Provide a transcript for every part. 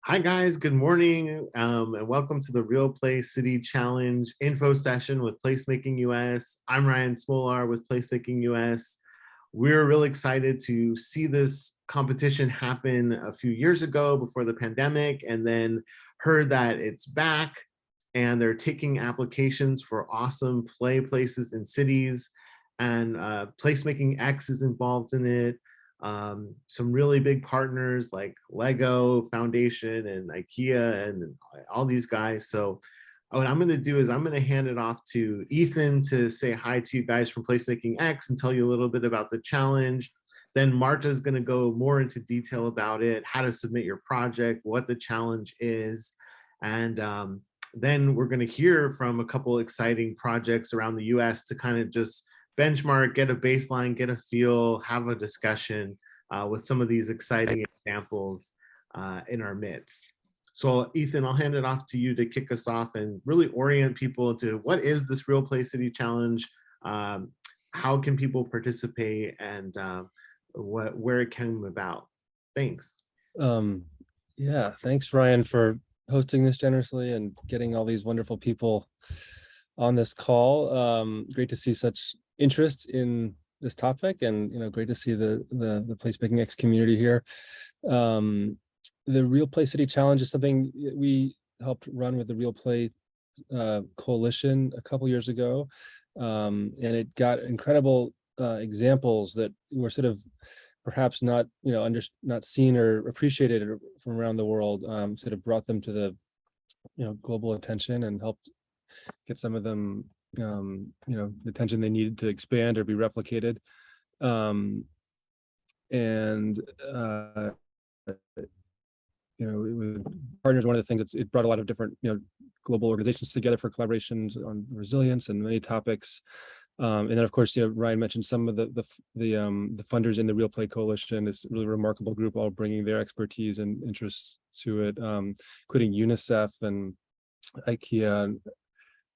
Hi guys, good morning, and welcome to the Real Play City Challenge info session with Placemaking US. I'm Ryan Smolar with Placemaking US. We're really excited to see this competition happen a few years ago before the pandemic, and then heard that it's back and they're taking applications for awesome play places in cities, and Placemaking X is involved in it. Some really big partners like Lego Foundation and IKEA and all these guys. So what I'm going to do is I'm going to hand it off to Ethan to say hi to you guys from Placemaking X and tell you a little bit about the challenge. Then Marta is going to go more into detail about it, how to submit your project, what the challenge is. And then we're going to hear from a couple exciting projects around the US to kind of just benchmark, get a baseline, get a feel, have a discussion with some of these exciting examples in our midst. So Ethan, I'll hand it off to you to kick us off and really orient people to what is this Real Play City Challenge, how can people participate, and where it came about. Thanks. Yeah, thanks Ryan for hosting this generously and getting all these wonderful people on this call. Great to see such interest in this topic, and great to see the Placemaking X community here. The Real Play City Challenge is something we helped run with the Real Play Coalition a couple years ago, and it got incredible examples that were sort of perhaps not not seen or appreciated from around the world. Sort of brought them to the global attention and helped get some of them the attention they needed to expand or be replicated. With partners, one of the things it brought a lot of different global organizations together for collaborations on resilience and many topics. And then of course Ryan mentioned some of the funders in the Real Play Coalition. It's a really remarkable group, all bringing their expertise and interests to it, including UNICEF and IKEA and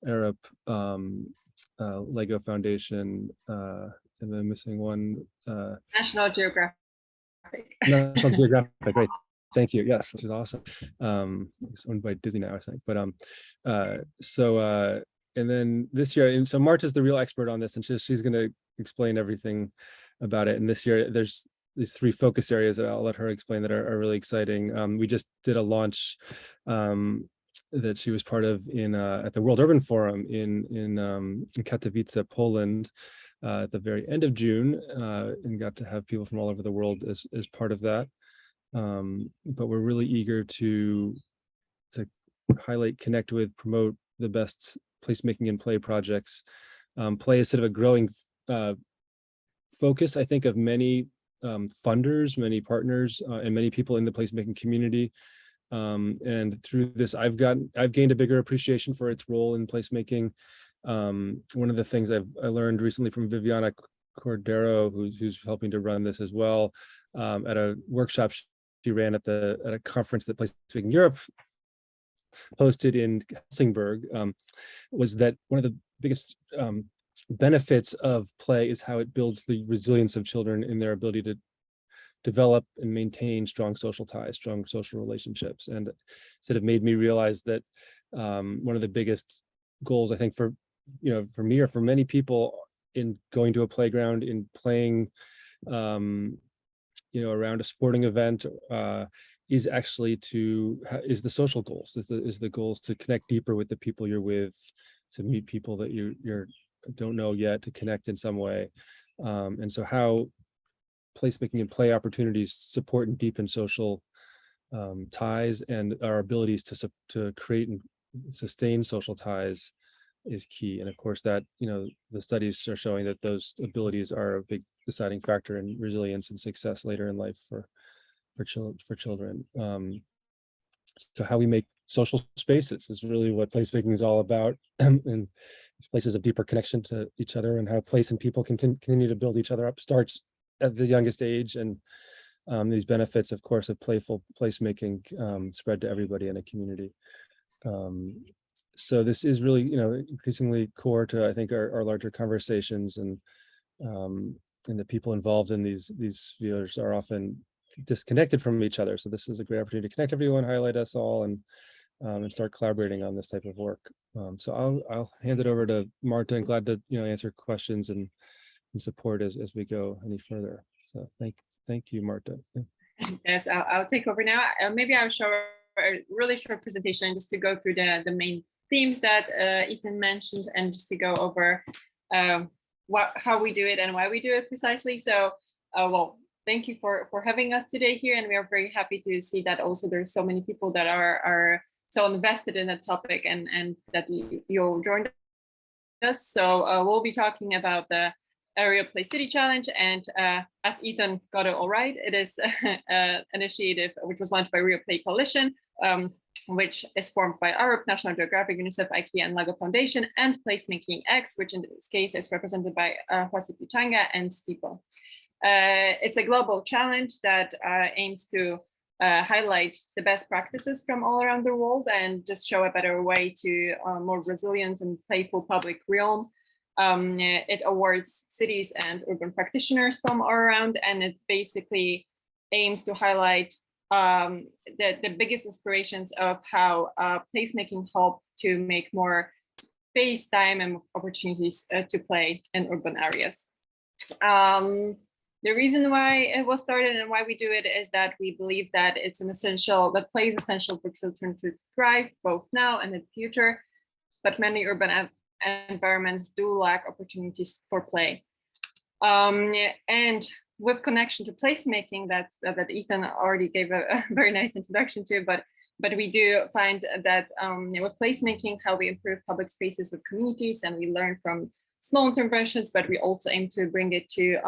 Arup, Lego Foundation, and then missing one. National Geographic. National Geographic, right? Thank you. Yes, which is awesome. It's owned by Disney now, I think. But and then this year, and so Marta's the real expert on this, and she's going to explain everything about it. And this year, there's these three focus areas that I'll let her explain that are really exciting. We just did a launch that she was part of in at the World Urban Forum in Katowice, Poland, at the very end of June, and got to have people from all over the world as part of that. But we're really eager to highlight, connect with, promote the best placemaking and play projects. Play is sort of a growing focus, I think, of many funders, many partners, and many people in the placemaking community. And through this, I've gained a bigger appreciation for its role in placemaking. One of the things I learned recently from Viviana Cordero, who's helping to run this as well, at a workshop she ran at a conference that Placemaking Europe hosted in Helsingborg, was that one of the biggest benefits of play is how it builds the resilience of children in their ability to develop and maintain strong social ties, strong social relationships. And sort of made me realize that one of the biggest goals, I think, for me or for many people in going to a playground, in playing around a sporting event, is actually is the social goals, is the goals to connect deeper with the people you're with, to meet people that you don't know yet, to connect in some way. And so how placemaking and play opportunities support and deepen social ties, and our abilities to create and sustain social ties is key. And of course that, the studies are showing that those abilities are a big deciding factor in resilience and success later in life for children. So how we make social spaces is really what placemaking is all about, and places of deeper connection to each other, and how place and people continue to build each other up starts at the youngest age. And these benefits, of course, of playful placemaking spread to everybody in a community. So this is really, increasingly core to, I think, our larger conversations, and the people involved in these spheres are often disconnected from each other. So this is a great opportunity to connect everyone, highlight us all, and start collaborating on this type of work. So I'll hand it over to Marta, and glad to answer questions and support as we go any further. So thank you, Marta. Yes, I'll take over now. Maybe I'll show a really short presentation just to go through the main themes that Ethan mentioned, and just to go over how we do it and why we do it precisely. So, well, thank you for having us today here, and we are very happy to see that also there's so many people that are so invested in the topic, and that you joined us. So we'll be talking about the Arup Play City Challenge, and as Ethan got it all right, it is an initiative which was launched by Arup Play Coalition, which is formed by Arup, National Geographic, UNICEF, IKEA, and Lego Foundation, and PlacemakingUS, which in this case is represented by Huasi Puchanga and Stipo. It's a global challenge that aims to highlight the best practices from all around the world and just show a better way to more resilient and playful public realm. It awards cities and urban practitioners from all around, and it basically aims to highlight the biggest inspirations of how placemaking help to make more space, time, and opportunities to play in urban areas. The reason why it was started and why we do it is that we believe that it's that play is essential for children to thrive both now and in the future, but many urban environments do lack opportunities for play. And with connection to placemaking, that Ethan already gave a very nice introduction to, but we do find that with placemaking, how we improve public spaces with communities, and we learn from small interventions, but we also aim to bring it to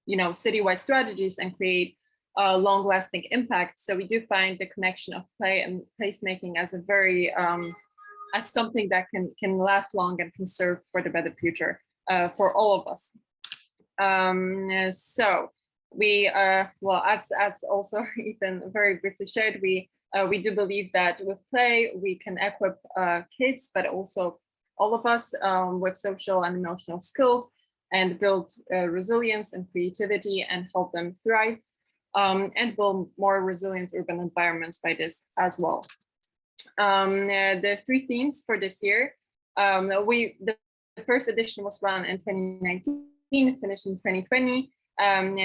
citywide strategies and create long-lasting impact. So we do find the connection of play and placemaking as a very as something that can last long and can serve for the better future for all of us. So we well, as also Ethan very briefly shared, we do believe that with play we can equip kids, but also all of us with social and emotional skills, and build resilience and creativity and help them thrive, and build more resilient urban environments by this as well. The three themes for this year, the first edition was run in 2019, finished in 2020, and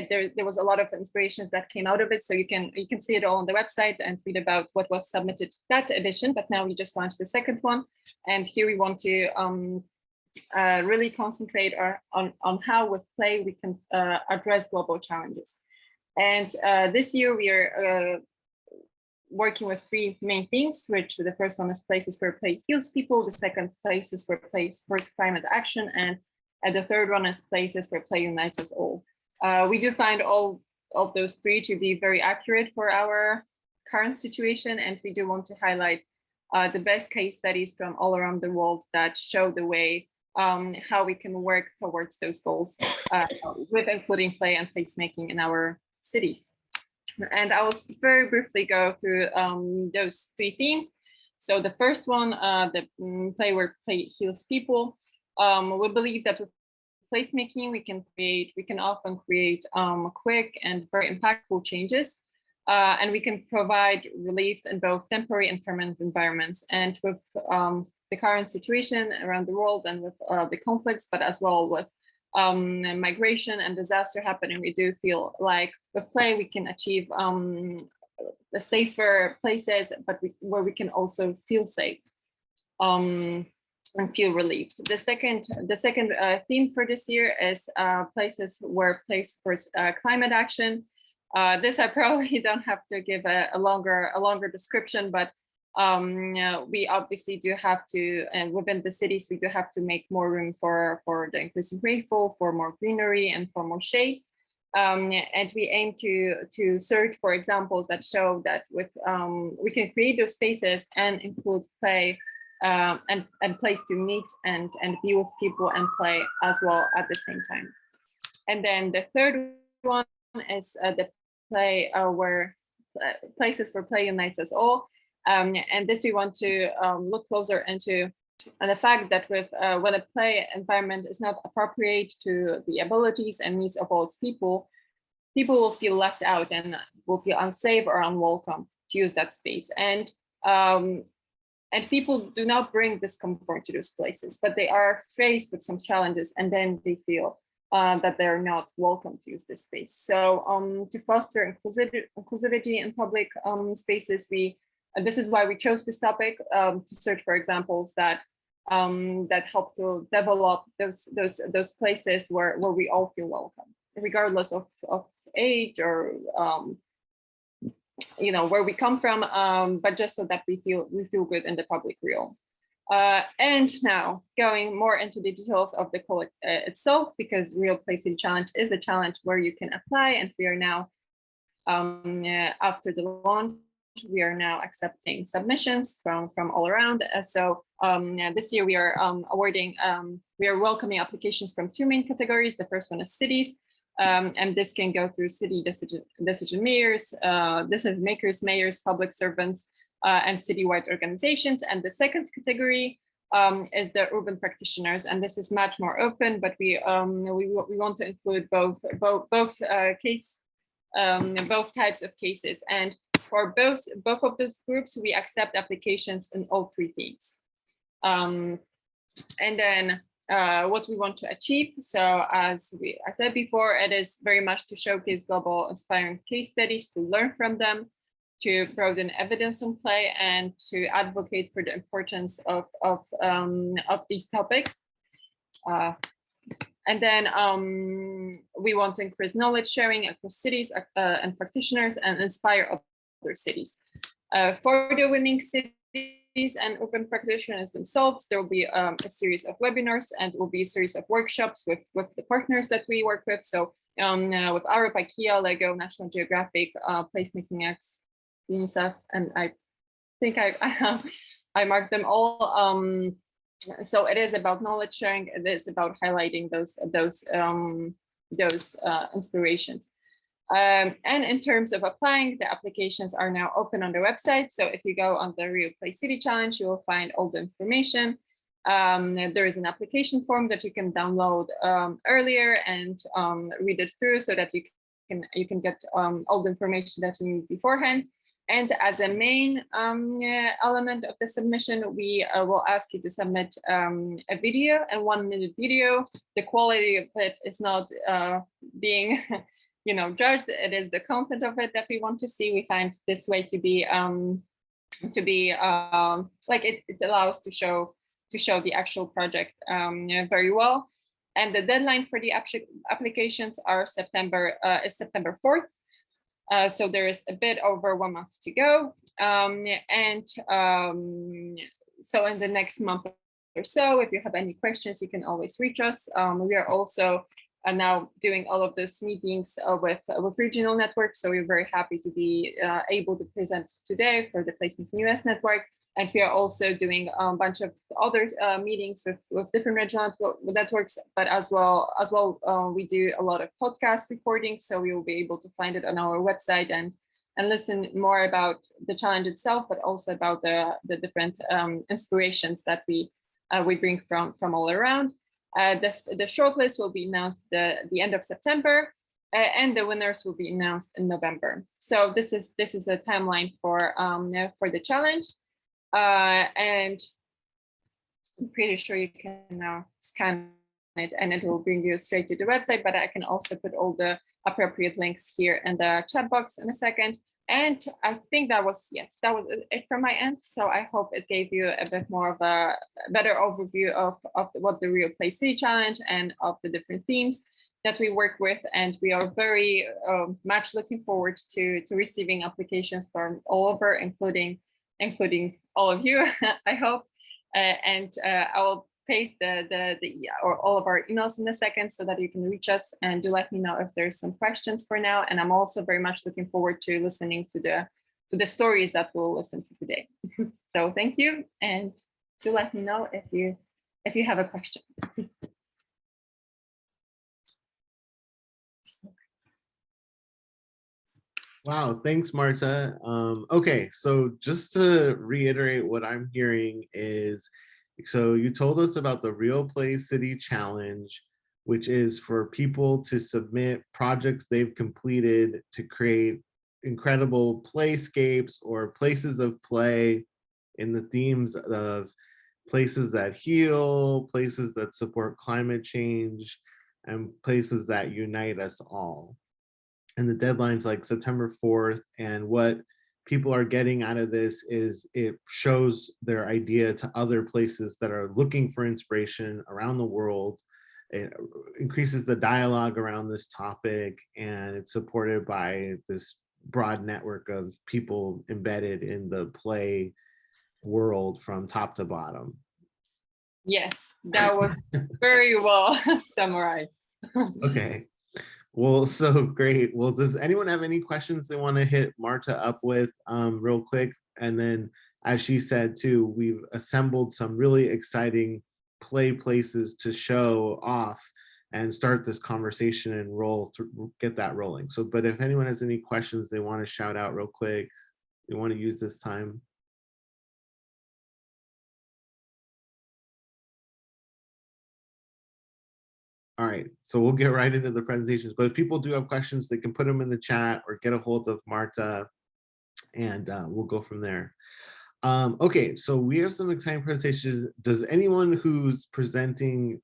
there was a lot of inspirations that came out of it. So you can see it all on the website and read about what was submitted that edition. But now we just launched the second one, and here we want to really concentrate on how with play we can address global challenges. And this year we are working with three main themes, which the first one is places where play heals people, the second places where play supports climate action, and the third one is places where play unites us all. We do find all of those three to be very accurate for our current situation, and we do want to highlight the best case studies from all around the world that show the way how we can work towards those goals with including play and placemaking in our cities. And I will very briefly go through those three themes. So the first one, the play where play heals people. We believe that with placemaking, we can often create quick and very impactful changes, and we can provide relief in both temporary and permanent environments. And with the current situation around the world and with the conflicts, but as well with migration and disaster happening, we do feel like with play we can achieve the safer places, but where we can also feel safe and feel relieved. The second theme for this year is places where play supports climate action. This I probably don't have to give a longer description, but we obviously do have to, and within the cities, we do have to make more room for the increasing rainfall, for more greenery, and for more shade. And we aim to search for examples that show that with we can create those spaces and include play and place to meet and be with people and play as well at the same time. And then the third one is the play where places where play unites us all. And this we want to look closer into the fact that with when a play environment is not appropriate to the abilities and needs of all its people, people will feel left out and will feel unsafe or unwelcome to use that space. And people do not bring discomfort to those places, but they are faced with some challenges, and then they feel that they're not welcome to use this space. So to foster inclusivity in public spaces, this is why we chose this topic, to search for examples that help to develop those places where we all feel welcome, regardless of age or where we come from, but just so that we feel good in the public realm. And now going more into the details of the call itself, because Real Place City Challenge is a challenge where you can apply, and we are now, after the launch, we are now accepting submissions from all around. So this year we are we are welcoming applications from two main categories. The first one is cities, and this can go through city decision makers, mayors, public servants, and citywide organizations. And the second category is the urban practitioners, and this is much more open, but we want to include both types of cases. And for both of those groups, we accept applications in all three themes. And then what we want to achieve. So as I said before, it is very much to showcase global inspiring case studies, to learn from them, to broaden evidence on play, and to advocate for the importance of these topics. And then we want to increase knowledge sharing across cities and practitioners, and inspire other cities. For the winning cities and urban practitioners themselves, there will be a series of webinars, and will be a series of workshops with the partners that we work with. So with Arup, IKEA, Lego, National Geographic, PlacemakingUS, UNICEF, and I think I marked them all. So it is about knowledge sharing. It is about highlighting those inspirations. And in terms of applying, the applications are now open on the website. So if you go on the Real Place City Challenge, you will find all the information. There is an application form that you can download earlier and read it through, so that you can get all the information that you need beforehand. And as a main element of the submission, we will ask you to submit a video, a 1-minute video. The quality of it is not being judged. It is the content of it that we want to see. We find this way to be like it allows to show the actual project very well. And the deadline for the applications is September 4th. So there is a bit over 1 month to go. So in the next month or so, if you have any questions, you can always reach us. We are also now doing all of those meetings with regional networks. So we're very happy to be able to present today for the PlacemakingUS network. And we are also doing a bunch of other meetings with different regional networks, but as well, we do a lot of podcast recording. So we will be able to find it on our website and listen more about the challenge itself, but also about the different inspirations that we bring from all around. The shortlist will be announced the end of September, and the winners will be announced in November. So this is a timeline for the challenge. And I'm pretty sure you can now scan it and it will bring you straight to the website, but I can also put all the appropriate links here in the chat box in a second. And I think that was it from my end. So I hope it gave you a bit more of a better overview of what the Real Place City Challenge and of the different themes that we work with. And we are very much looking forward to receiving applications from all over, including all of you, I hope. And I will paste all of our emails in a second, so that you can reach us, and do let me know if there's some questions for now. And I'm also very much looking forward to listening to the stories that we'll listen to today. So thank you, and do let me know if you have a question. Wow, thanks, Marta. Okay, so just to reiterate what I'm hearing is, so you told us about the Real Place City Challenge. which is for people to submit projects they've completed to create incredible playscapes or places of play in the themes of places that heal, places that support climate change, and places that unite us all. And the deadline's like September 4th. And what people are getting out of this is it shows their idea to other places that are looking for inspiration around the world. It increases the dialogue around this topic, and it's supported by this broad network of people embedded in the play world from top to bottom. Yes, that was very well summarized. Okay. Well, so great. Well, does anyone have any questions they want to hit Marta up with real quick? And then, as she said too, we've assembled some really exciting play places to show off and start this conversation and roll through, get that rolling. So, but if anyone has any questions they want to shout out real quick, they want to use this time. All right, so we'll get right into the presentations, but if people do have questions, they can put them in the chat or get a hold of Marta, and we'll go from there. Okay, so we have some exciting presentations. Does anyone who's presenting,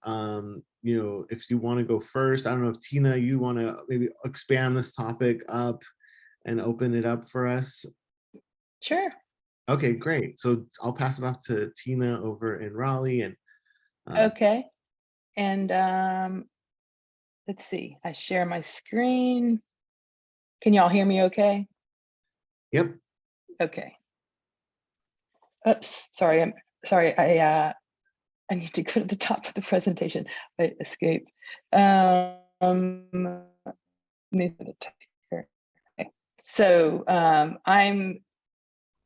if you want to go first, I don't know if Tina, you want to maybe expand this topic up and open it up for us? Sure. Okay, great. So I'll pass it off to Tina over in Raleigh. And okay. And let's see, I share my screen. Can y'all hear me okay? Yep. Okay. Oops, sorry, I need to go to the top of the presentation. I escaped. Let me put the top here. Okay. So I'm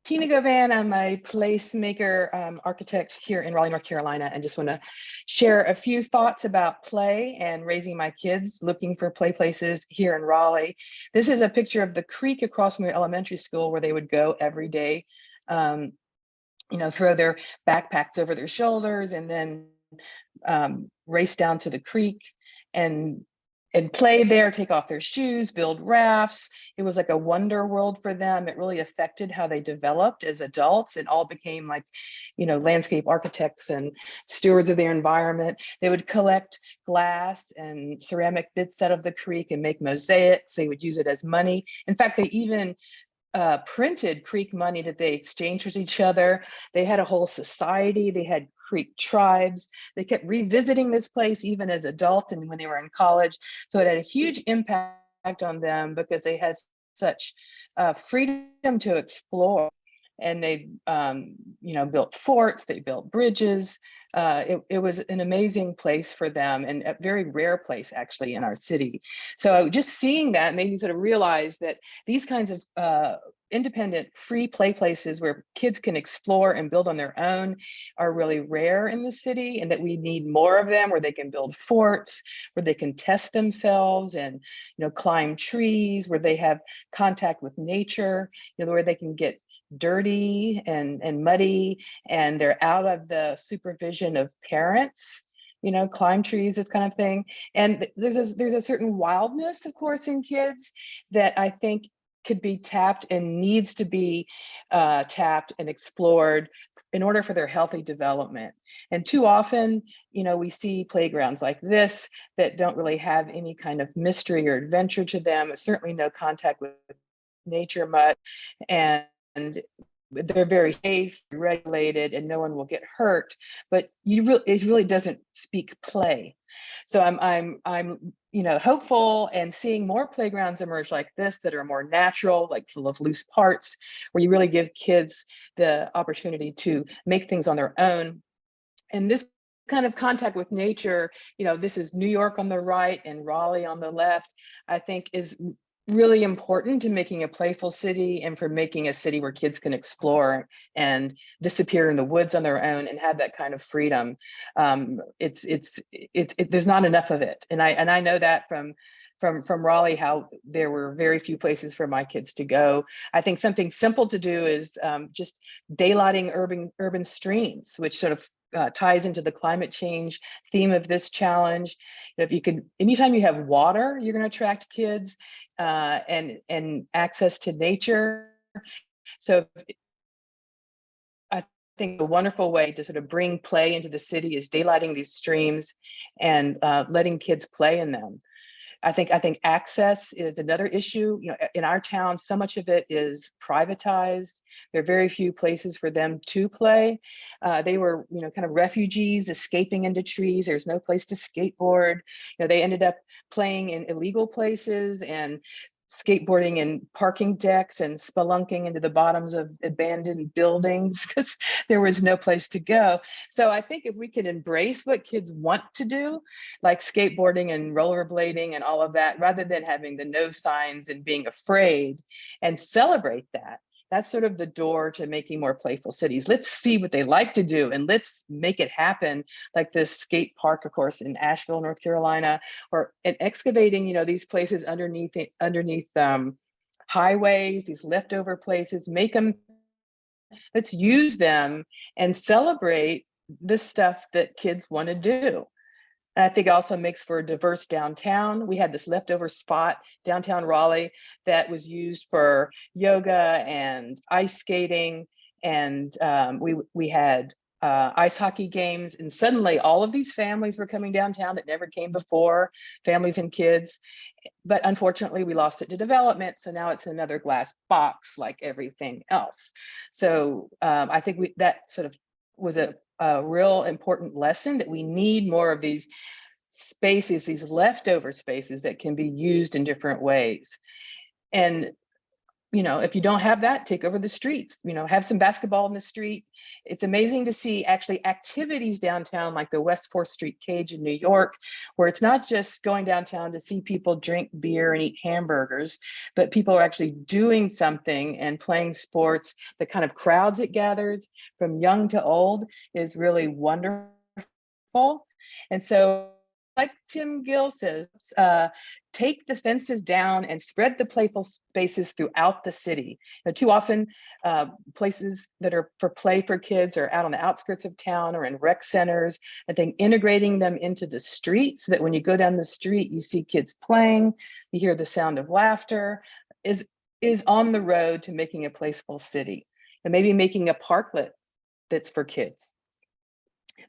Tina Govan. I'm a placemaker architect here in Raleigh, North Carolina, and just want to share a few thoughts about play and raising my kids, looking for play places here in Raleigh. This is a picture of the creek across from their elementary school where they would go every day, throw their backpacks over their shoulders and then race down to the creek and play there, take off their shoes, build rafts. It was like a wonder world for them. It really affected how they developed as adults and all became like, landscape architects and stewards of their environment. They would collect glass and ceramic bits out of the creek and make mosaics. They would use it as money. In fact, they even printed creek money that they exchanged with each other. They had a whole society. They had creek tribes. They kept revisiting this place even as adults and when they were in college. So it had a huge impact on them because they had such freedom to explore. And they, built forts, they built bridges. It was an amazing place for them and a very rare place actually in our city. So just seeing that made me sort of realize that these kinds of independent free play places where kids can explore and build on their own are really rare in the city, and that we need more of them where they can build forts, where they can test themselves and climb trees, where they have contact with nature, where they can get dirty and muddy and they're out of the supervision of parents, climb trees, this kind of thing. And there's a certain wildness, of course, in kids that I think could be tapped and needs to be tapped and explored in order for their healthy development. And too often, we see playgrounds like this that don't really have any kind of mystery or adventure to them, certainly no contact with nature much, and they're very safe, regulated, and no one will get hurt. But it really doesn't speak play. So I'm hopeful and seeing more playgrounds emerge like this that are more natural, like full of loose parts, where you really give kids the opportunity to make things on their own. And this kind of contact with nature, this is New York on the right and Raleigh on the left, I think is really important to making a playful city and for making a city where kids can explore and disappear in the woods on their own and have that kind of freedom. There's not enough of it, and I know that from Raleigh, how there were very few places for my kids to go. I think something simple to do is just daylighting urban streams, which sort of ties into the climate change theme of this challenge. If you could, anytime you have water, you're going to attract kids and access to nature. So I think a wonderful way to sort of bring play into the city is daylighting these streams and letting kids play in them. I think access is another issue. You know, in our town, so much of it is privatized. There are very few places for them to play. They were, you know, kind of refugees escaping into trees. There's no place to skateboard. You know, they ended up playing in illegal places and skateboarding in parking decks and spelunking into the bottoms of abandoned buildings because there was no place to go. So I think if we can embrace what kids want to do, like skateboarding and rollerblading and all of that, rather than having the no signs and being afraid, and celebrate that, that's sort of the door to making more playful cities. Let's see what they like to do and let's make it happen, like this skate park, of course, in Asheville, North Carolina, or excavating, you know, these places underneath highways, these leftover places, make them, let's use them and celebrate the stuff that kids want to do. And I think it also makes for a diverse downtown. We had this leftover spot downtown Raleigh that was used for yoga and ice skating, and we had ice hockey games. And suddenly, all of these families were coming downtown that never came before, families and kids. But unfortunately, we lost it to development, so now it's another glass box like everything else. So I think that sort of was a real important lesson, that we need more of these spaces, these leftover spaces that can be used in different ways. And, you know, if you don't have that, take over the streets, you know, have some basketball in the street. It's amazing to see actually activities downtown, like the West 4th Street Cage in New York, where it's not just going downtown to see people drink beer and eat hamburgers, but people are actually doing something and playing sports. The kind of crowds it gathers from young to old is really wonderful. And so, like Tim Gill says, take the fences down and spread the playful spaces throughout the city. You know, too often, places that are for play for kids are out on the outskirts of town or in rec centers. I think integrating them into the street so that when you go down the street, you see kids playing, you hear the sound of laughter, is on the road to making a playful city. And maybe making a parklet that's for kids.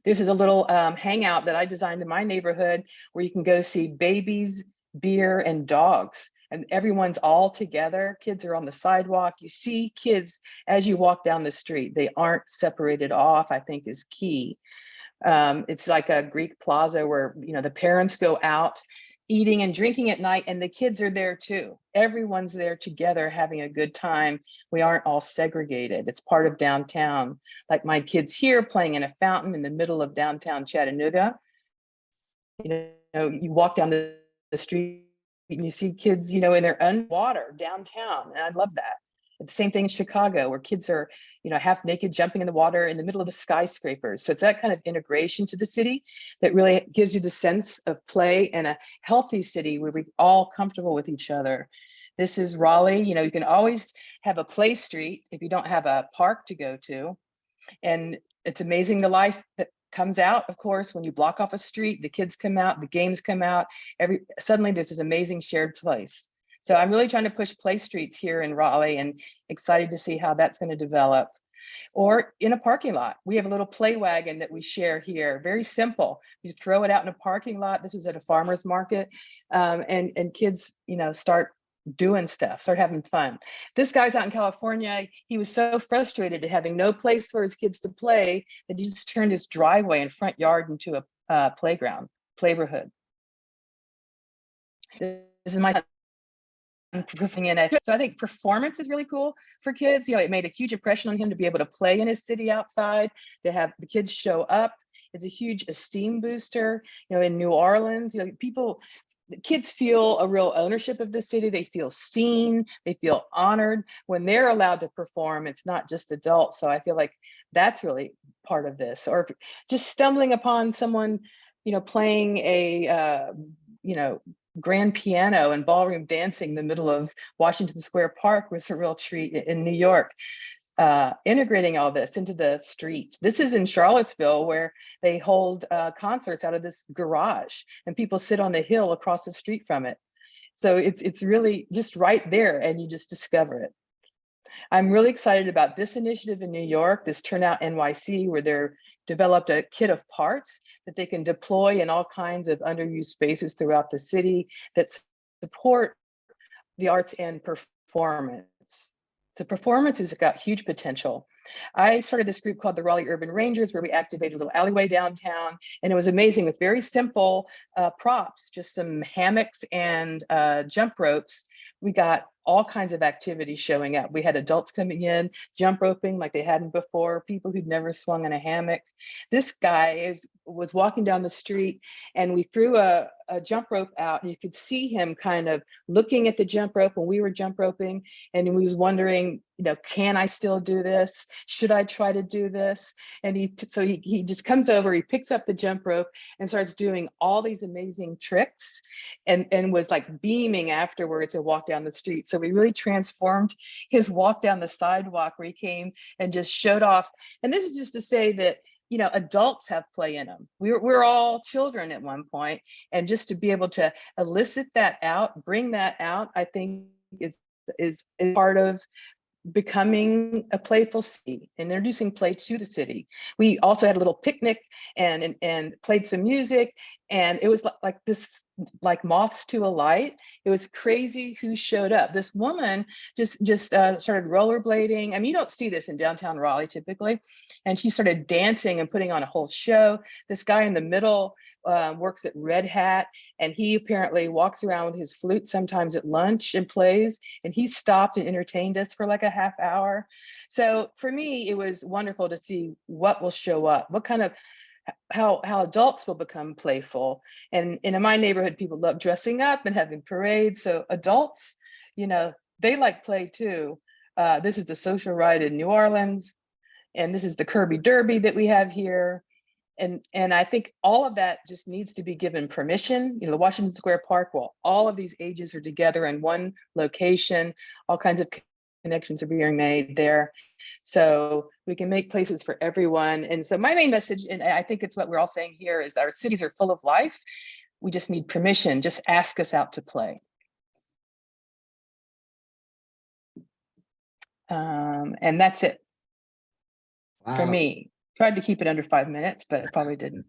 This is a little hangout that I designed in my neighborhood where you can go see babies, beer, and dogs. And everyone's all together. Kids are on the sidewalk. You see kids as you walk down the street. They aren't separated off, I think is key. It's like a Greek plaza where, you know, the parents go out eating and drinking at night, and the kids are there too. Everyone's there together having a good time. We aren't all segregated. It's part of downtown. Like my kids here playing in a fountain in the middle of downtown Chattanooga. You know, you walk down the street and you see kids, you know, in their underwater downtown, and I love that. The same thing in Chicago, where kids are, you know, half naked, jumping in the water in the middle of the skyscrapers. So it's that kind of integration to the city that really gives you the sense of play and a healthy city where we're all comfortable with each other. This is Raleigh. You know, you can always have a play street if you don't have a park to go to. And it's amazing the life that comes out, of course, when you block off a street, the kids come out, the games come out, suddenly there's this amazing shared place. So I'm really trying to push play streets here in Raleigh and excited to see how that's going to develop. Or in a parking lot, we have a little play wagon that we share here. Very simple. You throw it out in a parking lot. This was at a farmer's market, and kids, you know, start doing stuff, start having fun. This guy's out in California. He was so frustrated at having no place for his kids to play that he just turned his driveway and front yard into a playground, playborhood. This is my proofing in it. So I think performance is really cool for kids. You know, it made a huge impression on him to be able to play in his city outside, to have the kids show up. It's a huge esteem booster. You know, in New Orleans, you know, the kids feel a real ownership of the city. They feel seen, they feel honored when they're allowed to perform. It's not just adults. So I feel like that's really part of this. Or just stumbling upon someone, you know, playing a, you know, grand piano and ballroom dancing in the middle of Washington Square Park was a real treat in New York. integrating all this into the street. This is in Charlottesville, where they hold concerts out of this garage, and people sit on the hill across the street from it. So it's really just right there, and you just discover it. I'm really excited about this initiative in New York, this Turnout NYC, where they're developed a kit of parts that they can deploy in all kinds of underused spaces throughout the city that support the arts and performance. So performance has got huge potential. I started this group called the Raleigh Urban Rangers, where we activated a little alleyway downtown, and it was amazing with very simple props, just some hammocks and jump ropes. We got all kinds of activity showing up. We had adults coming in, jump roping like they hadn't before, people who'd never swung in a hammock. This guy was walking down the street, and we threw a jump rope out, and you could see him kind of looking at the jump rope when we were jump roping, and he was wondering, can I still do this? Should I try to do this? And he just comes over, he picks up the jump rope and starts doing all these amazing tricks, and was like beaming afterwards and walked down the street. So we really transformed his walk down the sidewalk, where he came and just showed off. And this is just to say that, adults have play in them. We're all children at one point, and just to be able to elicit that out, bring that out, I think is part of becoming a playful city and introducing play to the city. We also had a little picnic and played some music, and it was like this, like moths to a light. It was crazy who showed up. This woman just started rollerblading. I mean, you don't see this in downtown Raleigh typically. And she started dancing and putting on a whole show. This guy in the middle works at Red Hat, and he apparently walks around with his flute sometimes at lunch and plays, and he stopped and entertained us for like a half hour. So for me, it was wonderful to see what will show up, what kind of, how adults will become playful. And in my neighborhood, people love dressing up and having parades. So adults, they like play too. This is the social ride in New Orleans, and this is the Kirby Derby that we have here. And I think all of that just needs to be given permission. The Washington Square Park, well, all of these ages are together in one location, all kinds of connections are being made there. So we can make places for everyone. And so my main message, and I think it's what we're all saying here, is our cities are full of life. We just need permission. Just ask us out to play. And that's it. Wow. For me. Tried to keep it under 5 minutes, but I probably didn't.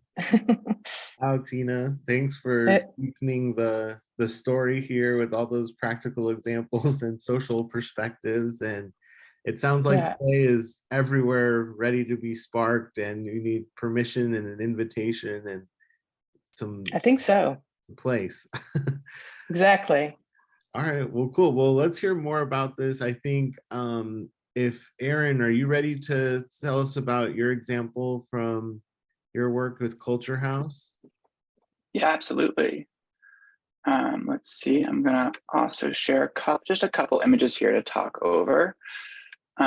Wow, Tina, thanks for deepening the story here with all those practical examples and social perspectives. And it sounds like play is everywhere, ready to be sparked, and you need permission and an invitation and some, I think so, place. Exactly. All right, well, cool. Well, let's hear more about this. I think if Erin, are you ready to tell us about your example from your work with Culture House? Yeah, absolutely. Let's see, I'm gonna also share just a couple images here to talk over. So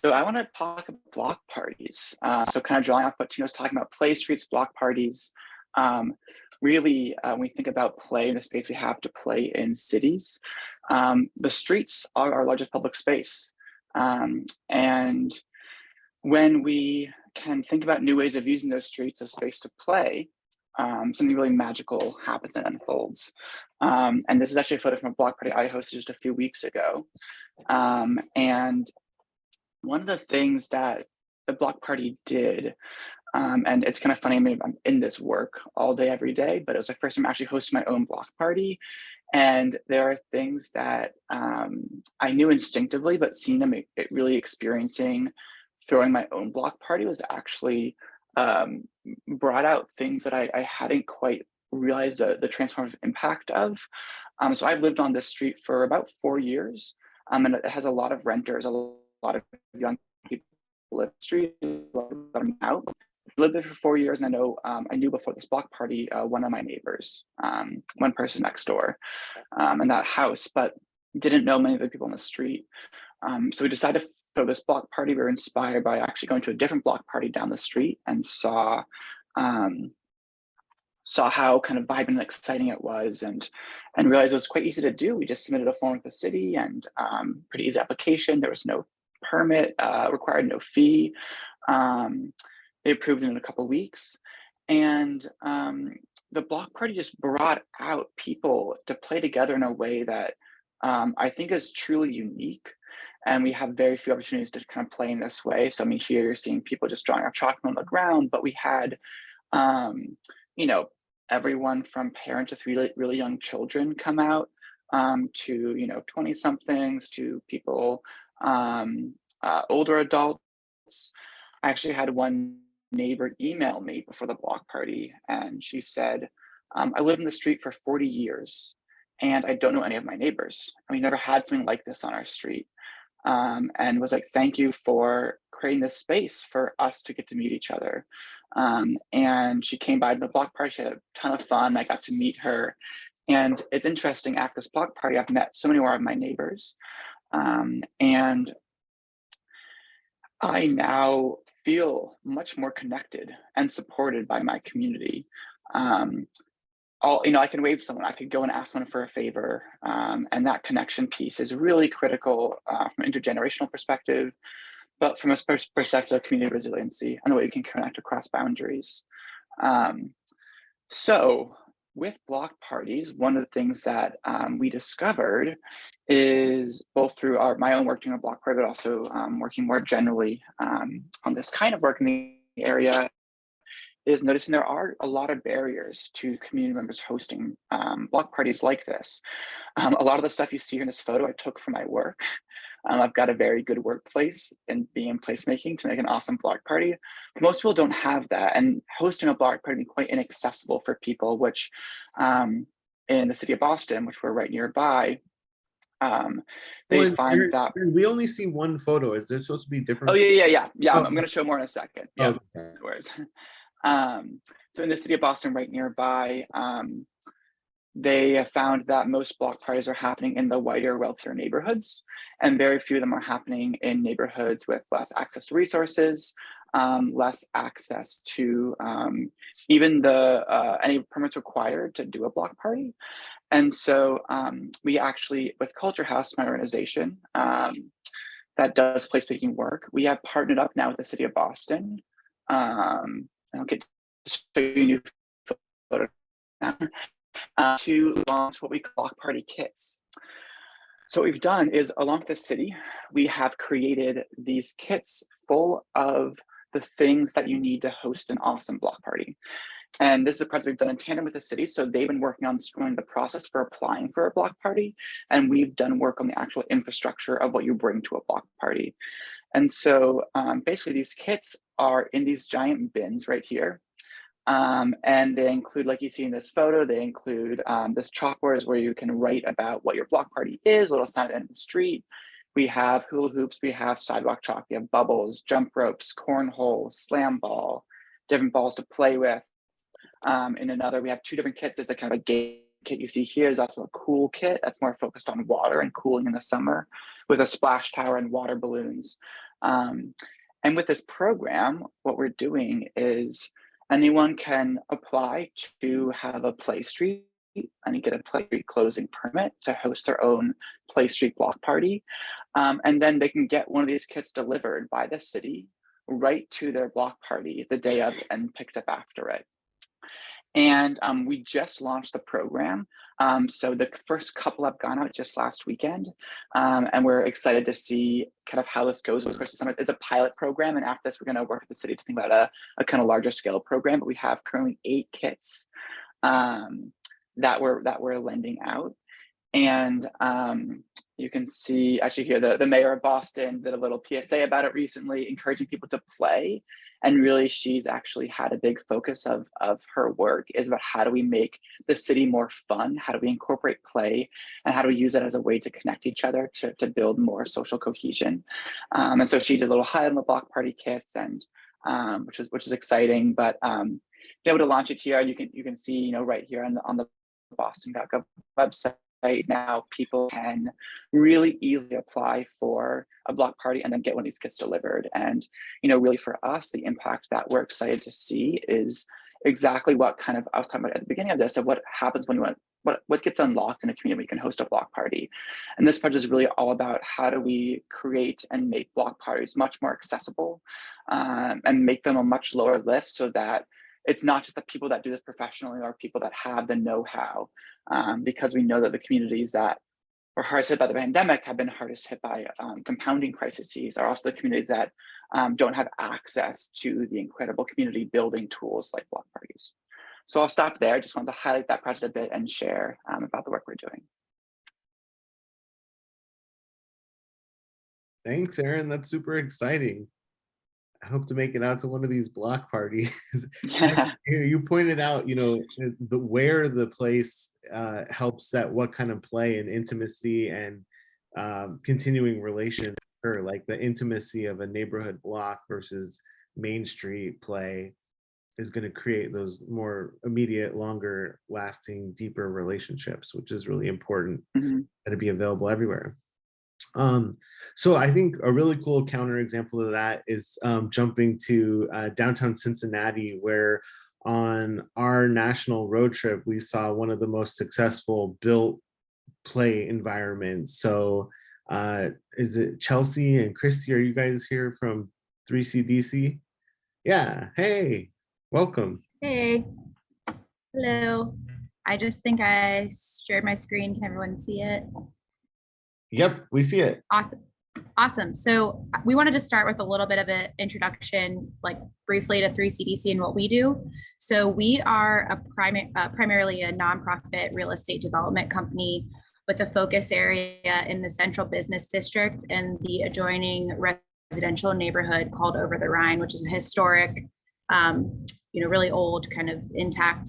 I want to talk about block parties. So kind of drawing off what Tina was talking about, play streets, block parties. Really, when we think about play in the space we have to play in cities, the streets are our largest public space. And when we can think about new ways of using those streets as space to play, something really magical happens and unfolds. And this is actually a photo from a block party I hosted just a few weeks ago. And one of the things that the block party did, and it's kind of funny, I mean, I'm in this work all day, every day, but it was the first time actually hosting my own block party. And there are things that I knew instinctively, but seeing them really experiencing throwing my own block party was actually brought out things that I hadn't quite realized the transformative impact of. So I've lived on this street for about 4 years, and it has a lot of renters, a lot of young people live on the street, a lot of them out. I lived there for 4 years, and I know I knew before this block party one of my neighbors, one person next door in that house, but didn't know many of the people on the street. So we decided to throw this block party. We were inspired by actually going to a different block party down the street and saw saw how kind of vibrant and exciting it was, and realized it was quite easy to do. We just submitted a form with the city, and pretty easy application. There was no permit required, no fee. They approved it in a couple of weeks, and the block party just brought out people to play together in a way that I think is truly unique. And we have very few opportunities to kind of play in this way. So I mean, here you're seeing people just drawing a chalk on the ground, but we had, you know, everyone from parents with really, really young children come out to, you know, 20 somethings, to people, older adults. I actually had one neighbor email me before the block party, and she said, I lived in the street for 40 years and I don't know any of my neighbors. And we never had something like this on our street. And was like, thank you for creating this space for us to get to meet each other. And she came by to the block party. She had a ton of fun. I got to meet her. And it's interesting, after this block party, I've met so many more of my neighbors. And I now feel much more connected and supported by my community. You know, I can wave someone, I could go and ask someone for a favor. And that connection piece is really critical from an intergenerational perspective, but from a perspective of community resiliency and the way you can connect across boundaries. So with block parties, one of the things that we discovered is, both through my own work doing a block party, but also working more generally on this kind of work in the area, is noticing there are a lot of barriers to community members hosting block parties like this. A lot of the stuff you see here in this photo I took from my work. I've got a very good workplace in being placemaking to make an awesome block party. Most people don't have that, and hosting a block party can be quite inaccessible for people, which in the city of Boston, which we're right nearby, they find that we only see one photo. Is there supposed to be different? Oh yeah. Oh. I'm going to show more in a second. Yeah, of course. So in the city of Boston, right nearby, they have found that most block parties are happening in the whiter, wealthier neighborhoods, and very few of them are happening in neighborhoods with less access to resources, less access to even any permits required to do a block party. And so we actually, with Culture House, my organization that does placemaking work, we have partnered up now with the city of Boston. I'll get to show you a new photo now, to launch what we call block party kits. So what we've done is, along with the city, we have created these kits full of the things that you need to host an awesome block party. And this is a project we've done in tandem with the city. So they've been working on the process for applying for a block party, and we've done work on the actual infrastructure of what you bring to a block party. And so basically these kits are in these giant bins right here. And they include, like you see in this photo, they include this chalkboard where you can write about what your block party is, a little sign at the end of the street. We have hula hoops, we have sidewalk chalk, we have bubbles, jump ropes, cornhole, slam ball, different balls to play with. In another, we have two different kits. There's a kind of a game kit you see here. There's also a cool kit that's more focused on water and cooling in the summer, with a splash tower and water balloons. And with this program, what we're doing is anyone can apply to have a play street and get a play street closing permit to host their own play street block party. And then they can get one of these kits delivered by the city right to their block party the day of and picked up after it. And we just launched the program. So the first couple have gone out just last weekend, and we're excited to see kind of how this goes. Of course, it's a pilot program, and after this, we're going to work with the city to think about a kind of larger scale program. But we have currently 8 kits that we're lending out, and you can see actually here the mayor of Boston did a little PSA about it recently, encouraging people to play. And really, she's actually had a big focus of her work is about how do we make the city more fun? How do we incorporate play? And how do we use it as a way to connect each other to build more social cohesion? And so she did a little highlight on the block party kits, and which is exciting. But be able to launch it here, you can see right here on the Boston.gov website. Right now, people can really easily apply for a block party and then get one of these kits delivered. And really for us, the impact that we're excited to see is exactly what kind of I was talking about at the beginning of this, of what happens when you want, what gets unlocked in a community when you can host a block party. And this project is really all about how do we create and make block parties much more accessible, and make them a much lower lift, so that it's not just the people that do this professionally or people that have the know-how, because we know that the communities that were hardest hit by the pandemic have been hardest hit by compounding crises, are also the communities that don't have access to the incredible community building tools like block parties. So I'll stop there. I just wanted to highlight that project a bit and share about the work we're doing. Thanks, Aaron. That's super exciting. I hope to make it out to one of these block parties. Yeah. You pointed out, where the place helps set what kind of play and intimacy and continuing relations occur, like the intimacy of a neighborhood block versus Main Street play is going to create those more immediate, longer lasting, deeper relationships, which is really important to be available everywhere. So I think a really cool counterexample of that is jumping to downtown Cincinnati, where on our national road trip, we saw one of the most successful built play environments. So is it Chelsea and Christy? Are you guys here from 3CDC? Yeah, hey, welcome. Hey, hello. I just think I shared my screen. Can everyone see it? Yep, we see it. Awesome. So we wanted to start with a little bit of an introduction, like briefly to 3CDC and what we do. So we are primarily a nonprofit real estate development company with a focus area in the central business district and the adjoining residential neighborhood called Over the Rhine, which is a historic, really old, kind of intact,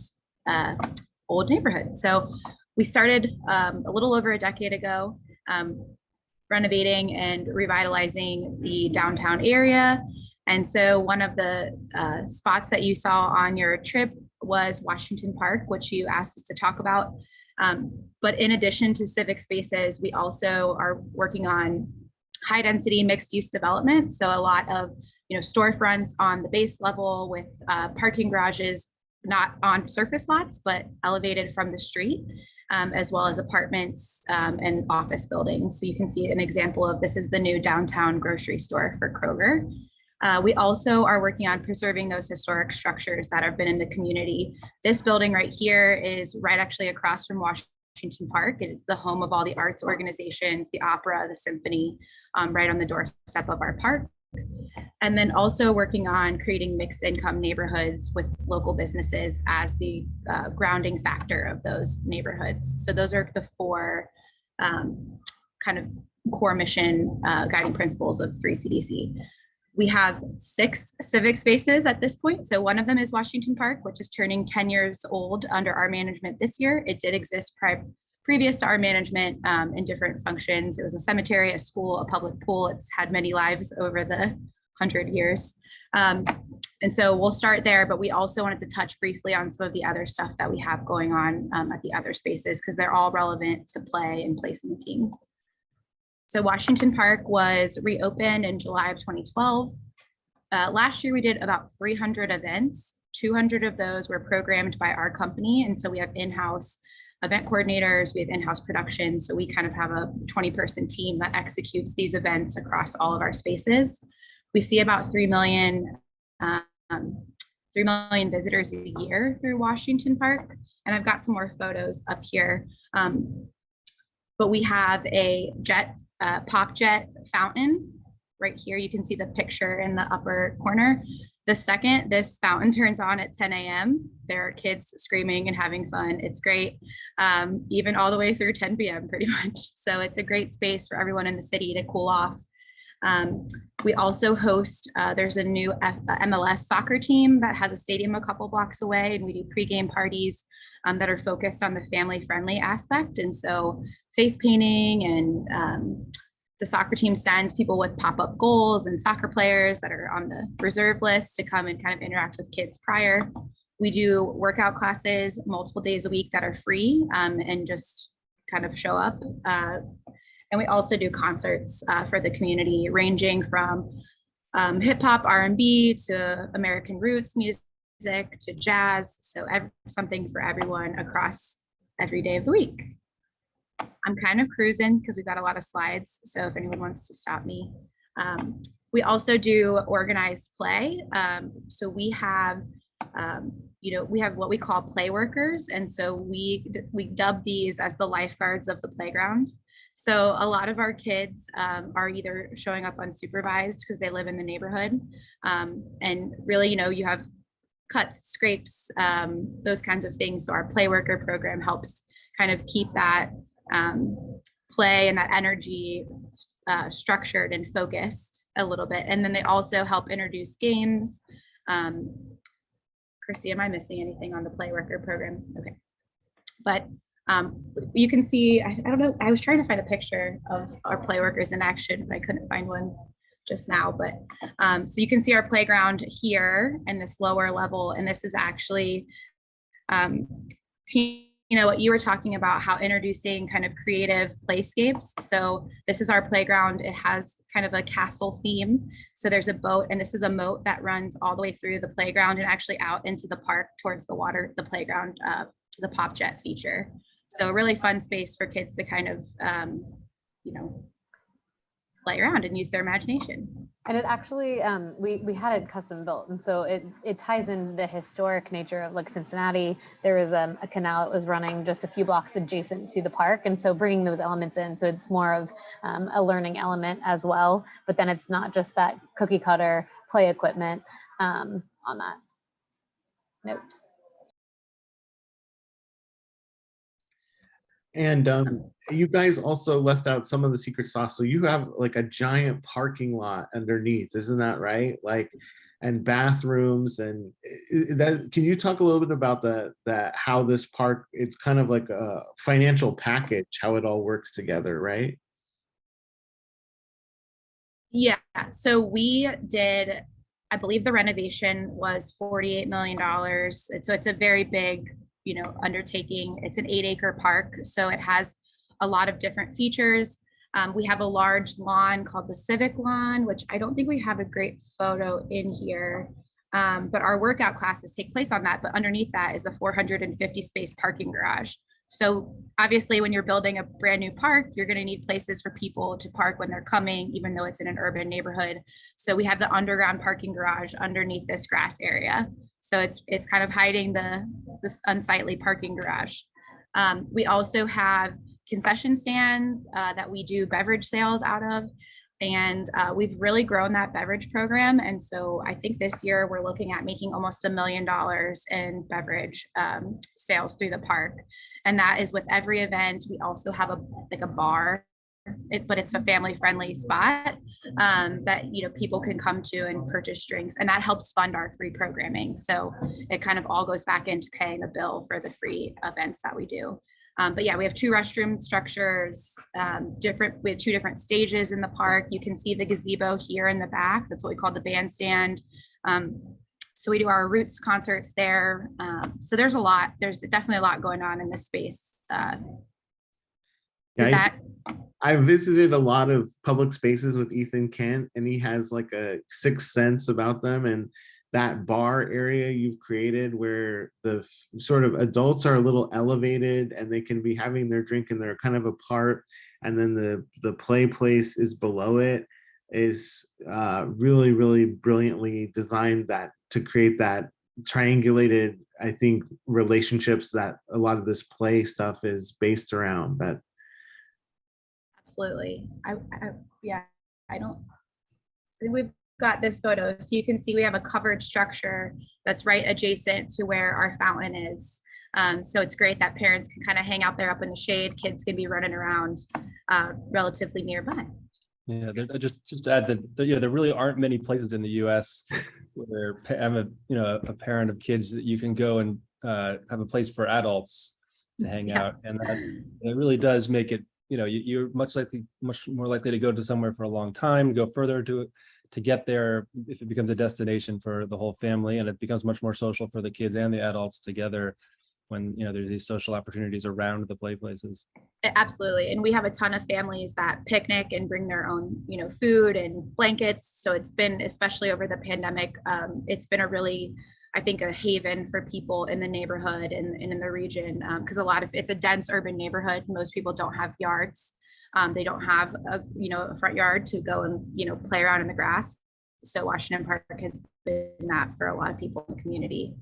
old neighborhood. So we started a little over a decade ago, renovating and revitalizing the downtown area. And so one of the spots that you saw on your trip was Washington Park, which you asked us to talk about. But in addition to civic spaces, we also are working on high density mixed use development. So a lot of storefronts on the base level with parking garages, not on surface lots, but elevated from the street, as well as apartments and office buildings. So you can see an example of this is the new downtown grocery store for Kroger. We also are working on preserving those historic structures that have been in the community. This building right here is right actually across from Washington Park. It is the home of all the arts organizations, the opera, the symphony, right on the doorstep of our park. And then also working on creating mixed income neighborhoods with local businesses as the grounding factor of those neighborhoods. So those are the four kind of core mission guiding principles of 3CDC. We have 6 civic spaces at this point. So one of them is Washington Park, which is turning 10 years old under our management this year. It did exist previous to our management in different functions. It was a cemetery, a school, a public pool. It's had many lives over the 100 years. And so we'll start there, but we also wanted to touch briefly on some of the other stuff that we have going on at the other spaces, because they're all relevant to play and placemaking. So Washington Park was reopened in July of 2012. Last year, we did about 300 events. 200 of those were programmed by our company. And so we have in-house event coordinators, we have in-house production. So we kind of have a 20-person team that executes these events across all of our spaces. We see about 3 million visitors a year through Washington Park. And I've got some more photos up here. But we have a pop jet fountain right here. You can see the picture in the upper corner. The second this fountain turns on at 10 a.m., there are kids screaming and having fun. It's great, even all the way through 10 p.m. pretty much. So it's a great space for everyone in the city to cool off. We also host, there's a new MLS soccer team that has a stadium a couple blocks away, and we do pregame parties that are focused on the family-friendly aspect. And so face painting and the soccer team sends people with pop-up goals and soccer players that are on the reserve list to come and kind of interact with kids prior. We do workout classes multiple days a week that are free and just kind of show up. And we also do concerts for the community, ranging from hip hop, R&B to American roots music to jazz. So something for everyone across every day of the week. I'm kind of cruising because we've got a lot of slides. So if anyone wants to stop me. We also do organized play. So we have, we have what we call play workers. And so we dub these as the lifeguards of the playground. So a lot of our kids are either showing up unsupervised because they live in the neighborhood. And really, you have cuts, scrapes, those kinds of things. So our play worker program helps kind of keep that play and that energy structured and focused a little bit. And then they also help introduce games. Christy, am I missing anything on the play worker program? Okay. But you can see, I don't know, I was trying to find a picture of our play workers in action, but I couldn't find one just now. But so you can see our playground here in this lower level. And this is actually, what you were talking about, how introducing kind of creative playscapes. So this is our playground. It has kind of a castle theme. So there's a boat, and this is a moat that runs all the way through the playground and actually out into the park towards the water, the playground, the pop jet feature. So a really fun space for kids to kind of, play around and use their imagination. And it actually, we had it custom built. And so it ties in the historic nature of like Cincinnati. There was a canal that was running just a few blocks adjacent to the park. And so bringing those elements in, so it's more of a learning element as well, but then it's not just that cookie cutter play equipment on that note. And you guys also left out some of the secret sauce. So you have like a giant parking lot underneath, isn't that right? Like, and bathrooms, and that. Can you talk a little bit about that how this park? It's kind of like a financial package, how it all works together, right? Yeah. So we did. I believe the renovation was $48 million. So it's a very big, undertaking. It's an 8-acre park. So it has a lot of different features. We have a large lawn called the Civic Lawn, which I don't think we have a great photo in here, but our workout classes take place on that. But underneath that is a 450 space parking garage. So obviously when you're building a brand new park, you're going to need places for people to park when they're coming, even though it's in an urban neighborhood. So we have the underground parking garage underneath this grass area. So it's kind of hiding this unsightly parking garage. We also have concession stands that we do beverage sales out of. And we've really grown that beverage program. And so I think this year we're looking at making almost $1 million in beverage sales through the park. And that is with every event. We also have a bar, but it's a family friendly spot that people can come to and purchase drinks, and that helps fund our free programming. So it kind of all goes back into paying the bill for the free events that we do. But yeah, we have 2 restroom structures, we have 2 different stages in the park. You can see the gazebo here in the back. That's what we call the bandstand. So we do our Roots concerts there. So there's definitely a lot going on in this space. I visited a lot of public spaces with Ethan Kent, and he has like a sixth sense about them. And that bar area you've created where the sort of adults are a little elevated and they can be having their drink and they're kind of apart, and then the play place is below it, is really, really brilliantly designed that to create that triangulated, I think, relationships that a lot of this play stuff is based around. That absolutely. We've got this photo, so you can see we have a covered structure that's right adjacent to where our fountain is. So it's great that parents can kind of hang out there up in the shade. Kids can be running around relatively nearby. Yeah, just to add that there really aren't many places in the U.S. where I'm a parent of kids that you can go and have a place for adults to hang out, and it really does make it. You're much more likely to go to somewhere for a long time, go further to get there if it becomes a destination for the whole family, and it becomes much more social for the kids and the adults together when there's these social opportunities around the play places. Absolutely. And we have a ton of families that picnic and bring their own food and blankets. So it's been, especially over the pandemic, it's been a really I think, a haven for people in the neighborhood and in the region, because it's a dense urban neighborhood. Most people don't have yards. They don't have a front yard to go and play around in the grass. So Washington Park has been that for a lot of people in the community.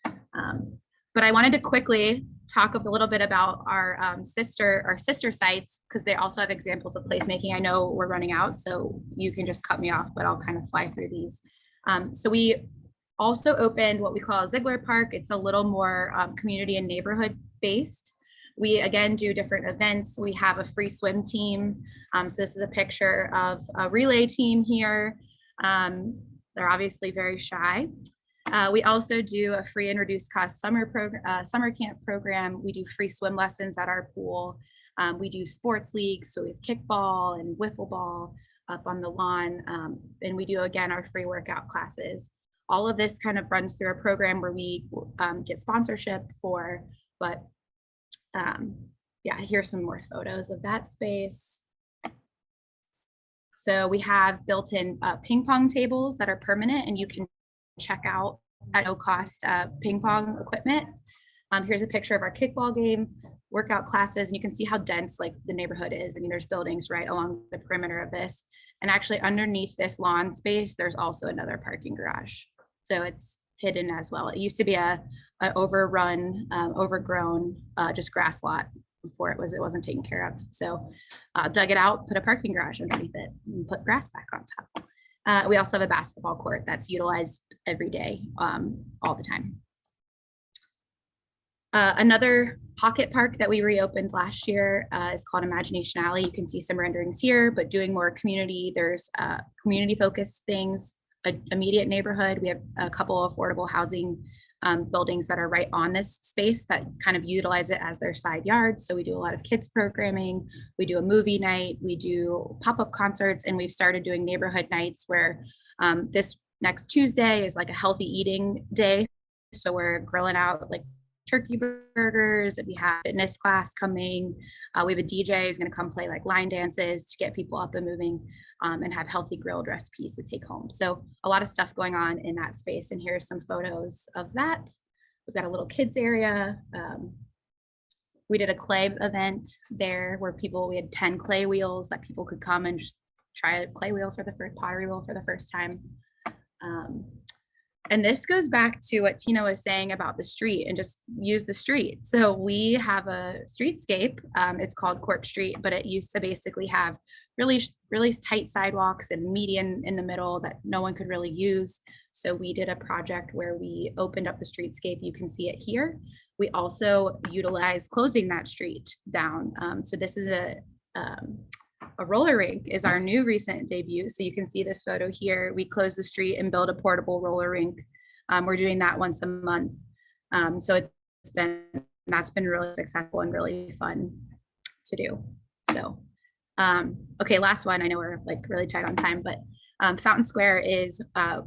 But I wanted to quickly talk a little bit about our sister sites, because they also have examples of placemaking. I know we're running out, so you can just cut me off, but I'll kind of fly through these. So we also opened what we call a Ziegler Park. It's a little more community and neighborhood based. We again do different events. We have a free swim team. So this is a picture of a relay team here. They're obviously very shy. We also do a free and reduced cost summer camp program. We do free swim lessons at our pool. We do sports leagues. So we have kickball and wiffle ball up on the lawn. And we do, again, our free workout classes. All of this kind of runs through a program where we get sponsorship for, but yeah, here's some more photos of that space. So we have built-in ping pong tables that are permanent, and you can check out at no cost ping pong equipment. Here's a picture of our kickball game, workout classes, and you can see how dense like the neighborhood is. I mean, there's buildings right along the perimeter of this. And actually underneath this lawn space, there's also another parking garage. So it's hidden as well. It used to be a overrun, overgrown, just grass lot before it wasn't taken care of. So dug it out, put a parking garage underneath it, and put grass back on top. We also have a basketball court that's utilized every day, all the time. Another pocket park that we reopened last year is called Imagination Alley. You can see some renderings here, but doing more community. There's community focused things, immediate neighborhood. We have a couple of affordable housing buildings that are right on this space that kind of utilize it as their side yard. So we do a lot of kids programming. We do a movie night. We do pop-up concerts, and we've started doing neighborhood nights where this next Tuesday is like a healthy eating day. So we're grilling out like turkey burgers. We have a fitness class coming. We have a DJ who's going to come play like line dances to get people up and moving, and have healthy grilled recipes to take home. So a lot of stuff going on in that space. And here's some photos of that. We've got a little kids area. We did a clay event there where we had 10 clay wheels that people could come and just try a clay wheel for the first pottery wheel for the first time. And this goes back to what Tina was saying about the street and just use the street. So we have a streetscape. It's called Court Street, but it used to basically have really tight sidewalks and median in the middle that no one could really use. So we did a project where we opened up the streetscape. You can see it here. We also utilize closing that street down. So this is a roller rink is our new recent debut. So you can see this photo here. We close the street and build a portable roller rink. We're doing that once a month. So that's been really successful and really fun to do. So, okay, last one. I know we're like really tight on time, but Fountain Square is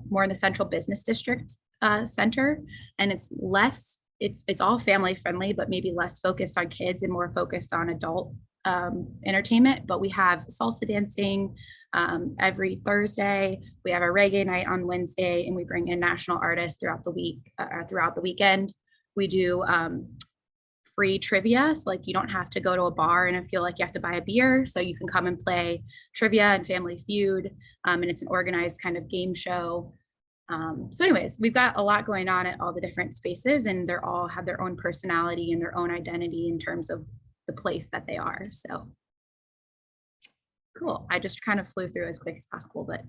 more in the central business district center, and it's all family friendly, but maybe less focused on kids and more focused on adult entertainment. But we have salsa dancing every Thursday. We have a reggae night on Wednesday, and we bring in national artists throughout the week, throughout the weekend. We do free trivia. So like you don't have to go to a bar and feel like you have to buy a beer. So you can come and play trivia and Family Feud. And it's an organized kind of game show. So anyways, we've got a lot going on at all the different spaces, and they're all have their own personality and their own identity in terms of the place that they are. So cool. I just kind of flew through as quick as possible, but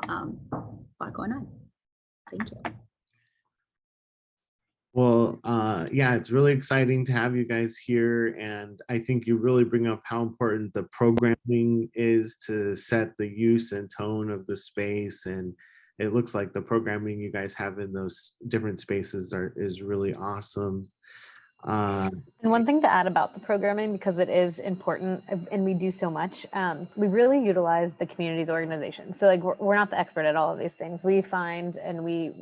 a lot going on. Thank you. Well, yeah, it's really exciting to have you guys here. And I think you really bring up how important the programming is to set the use and tone of the space. And it looks like the programming you guys have in those different spaces is really awesome. And one thing to add about the programming, because it is important and we do so much, we really utilize the community's organization. So like we're not the expert at all of these things. We find and we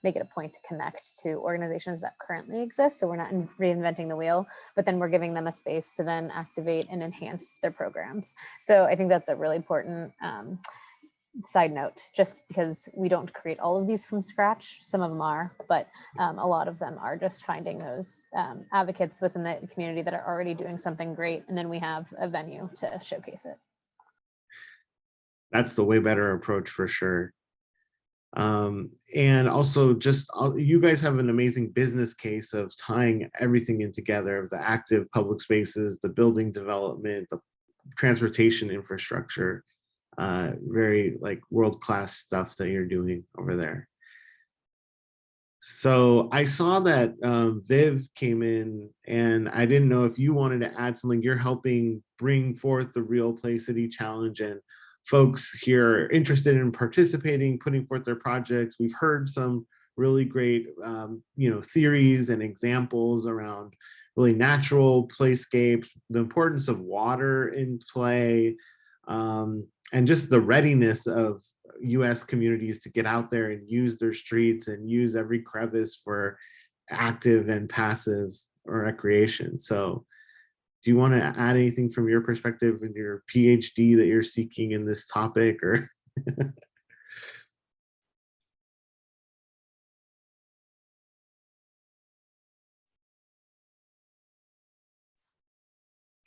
make it a point to connect to organizations that currently exist. So we're not reinventing the wheel, but then we're giving them a space to then activate and enhance their programs. So I think that's a really important side note, just because we don't create all of these from scratch. Some of them are, but a lot of them are just finding those advocates within the community that are already doing something great. And then we have a venue to showcase it. That's the way better approach for sure. And also just you guys have an amazing business case of tying everything in together, the active public spaces, the building development, the transportation infrastructure, very like world-class stuff that you're doing over there. So I saw that Viv came in, and I didn't know if you wanted to add something. You're helping bring forth the Real Play City Challenge, and folks here are interested in participating, putting forth their projects. We've heard some really great theories and examples around really natural playscapes, the importance of water in play, and just the readiness of US communities to get out there and use their streets and use every crevice for active and passive recreation. So do you want to add anything from your perspective in your PhD that you're seeking in this topic, or?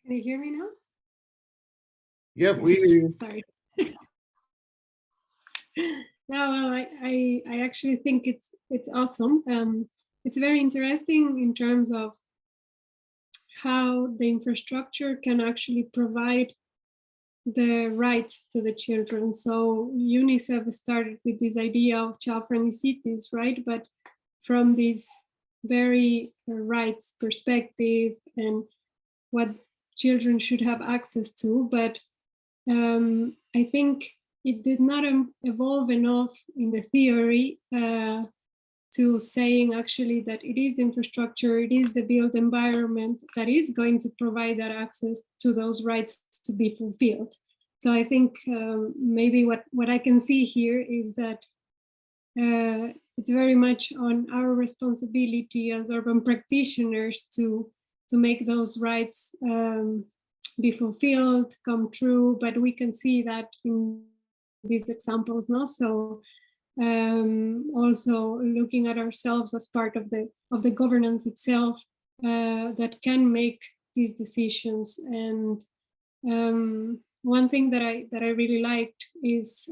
Can you hear me now? Yep, we hear you. Sorry. No, well, I actually think it's awesome. It's very interesting in terms of how the infrastructure can actually provide the rights to the children. So UNICEF started with this idea of child-friendly cities, right? But from this very rights perspective and what children should have access to. But I think it did not evolve enough in the theory to saying actually that it is the infrastructure, it is the built environment that is going to provide that access to those rights to be fulfilled. So I think maybe what I can see here is that it's very much on our responsibility as urban practitioners to make those rights be fulfilled, come true, but we can see that in these examples, no? So also looking at ourselves as part of the governance itself that can make these decisions. And one thing that I really liked is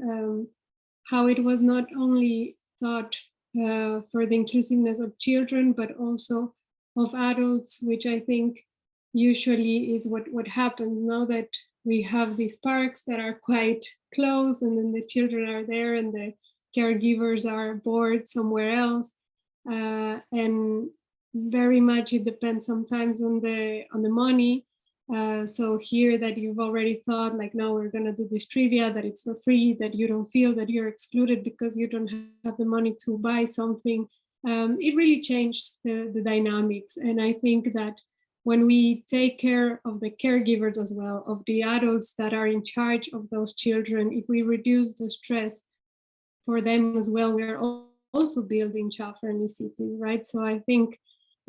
how it was not only thought for the inclusiveness of children, but also of adults, which I think usually is what happens now that we have these parks that are quite close, and then the children are there and the caregivers are bored somewhere else, and very much it depends sometimes on the money. So here that you've already thought like, no, we're gonna do this trivia, that it's for free, that you don't feel that you're excluded because you don't have the money to buy something. It really changed the dynamics. And I think that when we take care of the caregivers as well, of the adults that are in charge of those children, if we reduce the stress for them as well, we are also building child-friendly cities, right? So I think,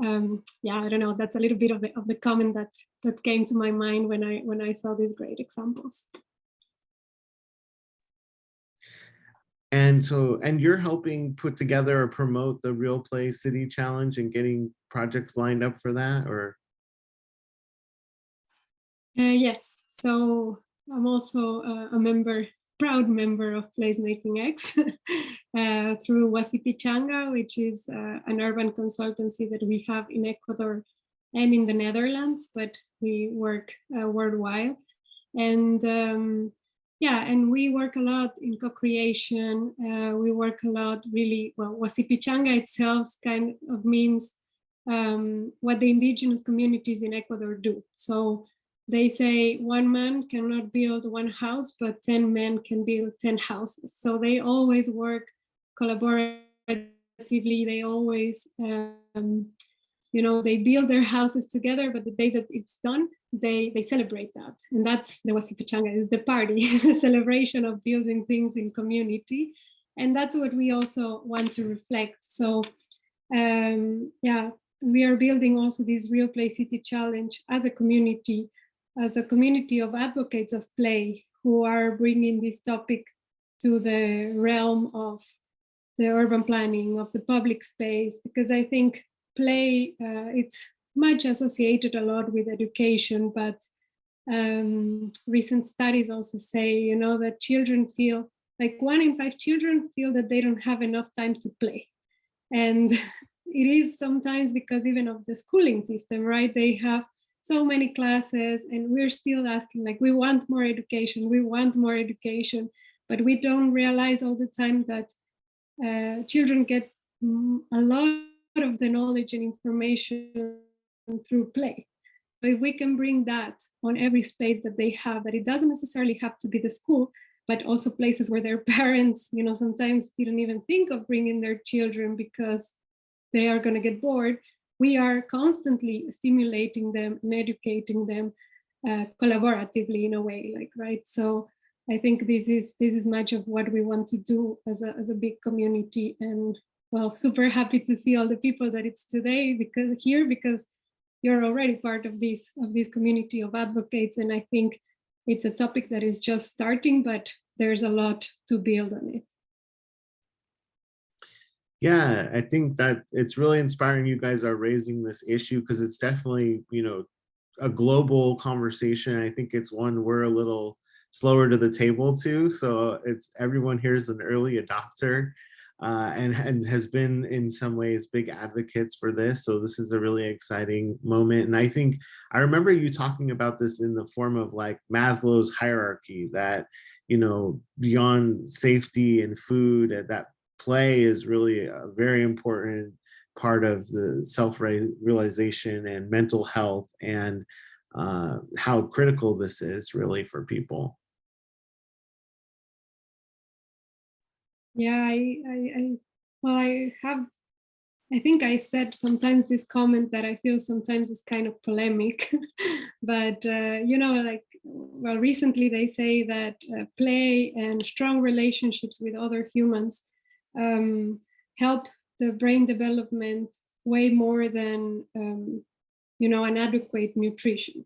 yeah, I don't know, that's a little bit of the comment that came to my mind when I saw these great examples. And so, and you're helping put together or promote the Real Play City Challenge and getting projects lined up for that, or? Yes, so I'm also a proud member of PlacemakingUS through Wasipichanga, which is an urban consultancy that we have in Ecuador and in the Netherlands, but we work worldwide. And yeah, and we work a lot in co-creation. We work a lot really, well, Wasipichanga itself kind of means what the indigenous communities in Ecuador do. So they say one man cannot build one house, but 10 men can build 10 houses. So they always work collaboratively. They always, you know, they build their houses together, but the day that it's done, they celebrate that. And that's the Wasipichanga, is the party, the celebration of building things in community. And that's what we also want to reflect. So yeah, we are building also this Real Play City Challenge as a community of advocates of play who are bringing this topic to the realm of the urban planning, of the public space, because I think play, it's much associated a lot with education, but recent studies also say, you know, that children feel like 1 in 5 children feel that they don't have enough time to play. And it is sometimes because even of the schooling system, right? They have so many classes and we're still asking, like, we want more education, but we don't realize all the time that children get a lot of the knowledge and information through play. So if we can bring that on every space that they have, that it doesn't necessarily have to be the school, but also places where their parents, you know, sometimes didn't even think of bringing their children because they are going to get bored. We are constantly stimulating them and educating them collaboratively in a way, like, right? So I think this is much of what we want to do as a big community. And well, super happy to see all the people that it's today because you're already part of this community of advocates. And I think it's a topic that is just starting, but there's a lot to build on it. Yeah, I think that it's really inspiring you guys are raising this issue because it's definitely, you know, a global conversation. I think it's one we're a little slower to the table too. So it's everyone here is an early adopter and has been in some ways big advocates for this. So this is a really exciting moment. And I think I remember you talking about this in the form of like Maslow's hierarchy that, you know, beyond safety and food, that play is really a very important part of the self-realization and mental health and how critical this is really for people. Yeah, I think I said sometimes this comment that I feel sometimes is kind of polemic, but you know, like, well, recently they say that play and strong relationships with other humans help the brain development way more than you know, an adequate nutrition.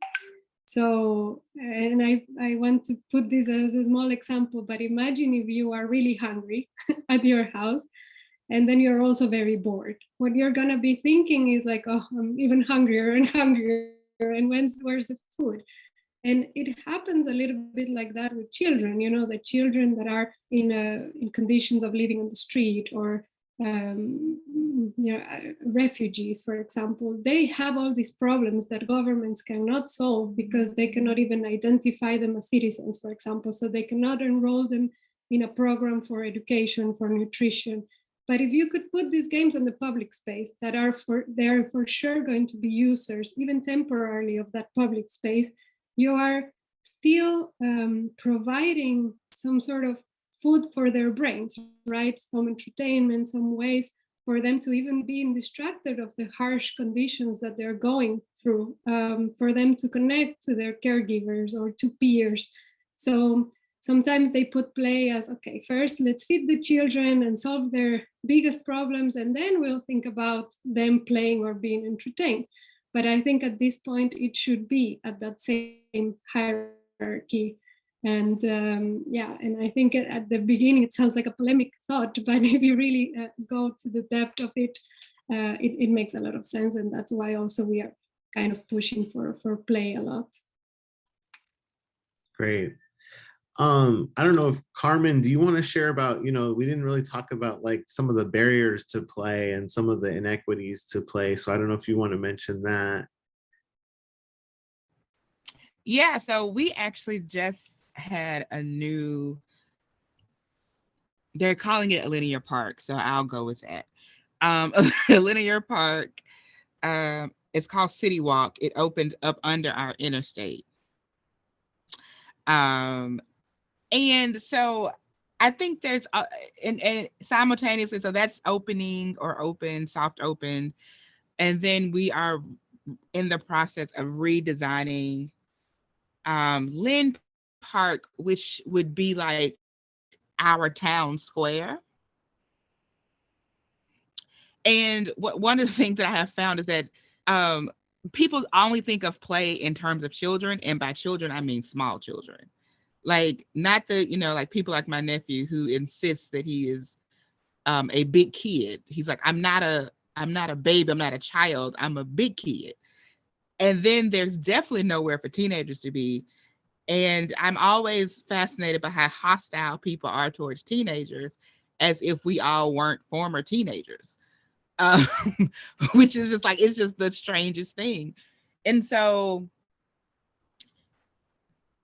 So, and I want to put this as a small example, but imagine if you are really hungry at your house and then you're also very bored. What you're gonna be thinking is like, oh, I'm even hungrier and hungrier, and where's the food? And it happens a little bit like that with children, you know, the children that are in conditions of living on the street or you know, refugees, for example, they have all these problems that governments cannot solve because they cannot even identify them as citizens, for example, so they cannot enroll them in a program for education, for nutrition. But if you could put these games in the public space they are for sure going to be users, even temporarily, of that public space, you are still providing some sort of food for their brains, right? Some entertainment, some ways for them to even be distracted of the harsh conditions that they're going through, for them to connect to their caregivers or to peers. So sometimes they put play as, okay, first let's feed the children and solve their biggest problems, and then we'll think about them playing or being entertained. But I think at this point, it should be at that same hierarchy. And yeah, and I think at the beginning, it sounds like a polemic thought, but if you really go to the depth of it, it makes a lot of sense. And that's why also we are kind of pushing for play a lot. Great. I don't know if Carmen, do you want to share about, you know, we didn't really talk about like some of the barriers to play and some of the inequities to play. So I don't know if you want to mention that. Yeah, so we actually just had a new, they're calling it a linear park, so I'll go with that. A linear park, it's called City Walk. It opened up under our interstate. And so I think there's, and simultaneously, so that's opening or open, soft open. And then we are in the process of redesigning Lynn Park, which would be like our town square. And one of the things that I have found is that people only think of play in terms of children, and by children I mean small children. Like not the, like people like my nephew who insists that he is a big kid. He's like, I'm not a baby, I'm not a child, I'm a big kid. And then there's definitely nowhere for teenagers to be. And I'm always fascinated by how hostile people are towards teenagers, as if we all weren't former teenagers, which is just like, it's just the strangest thing. And so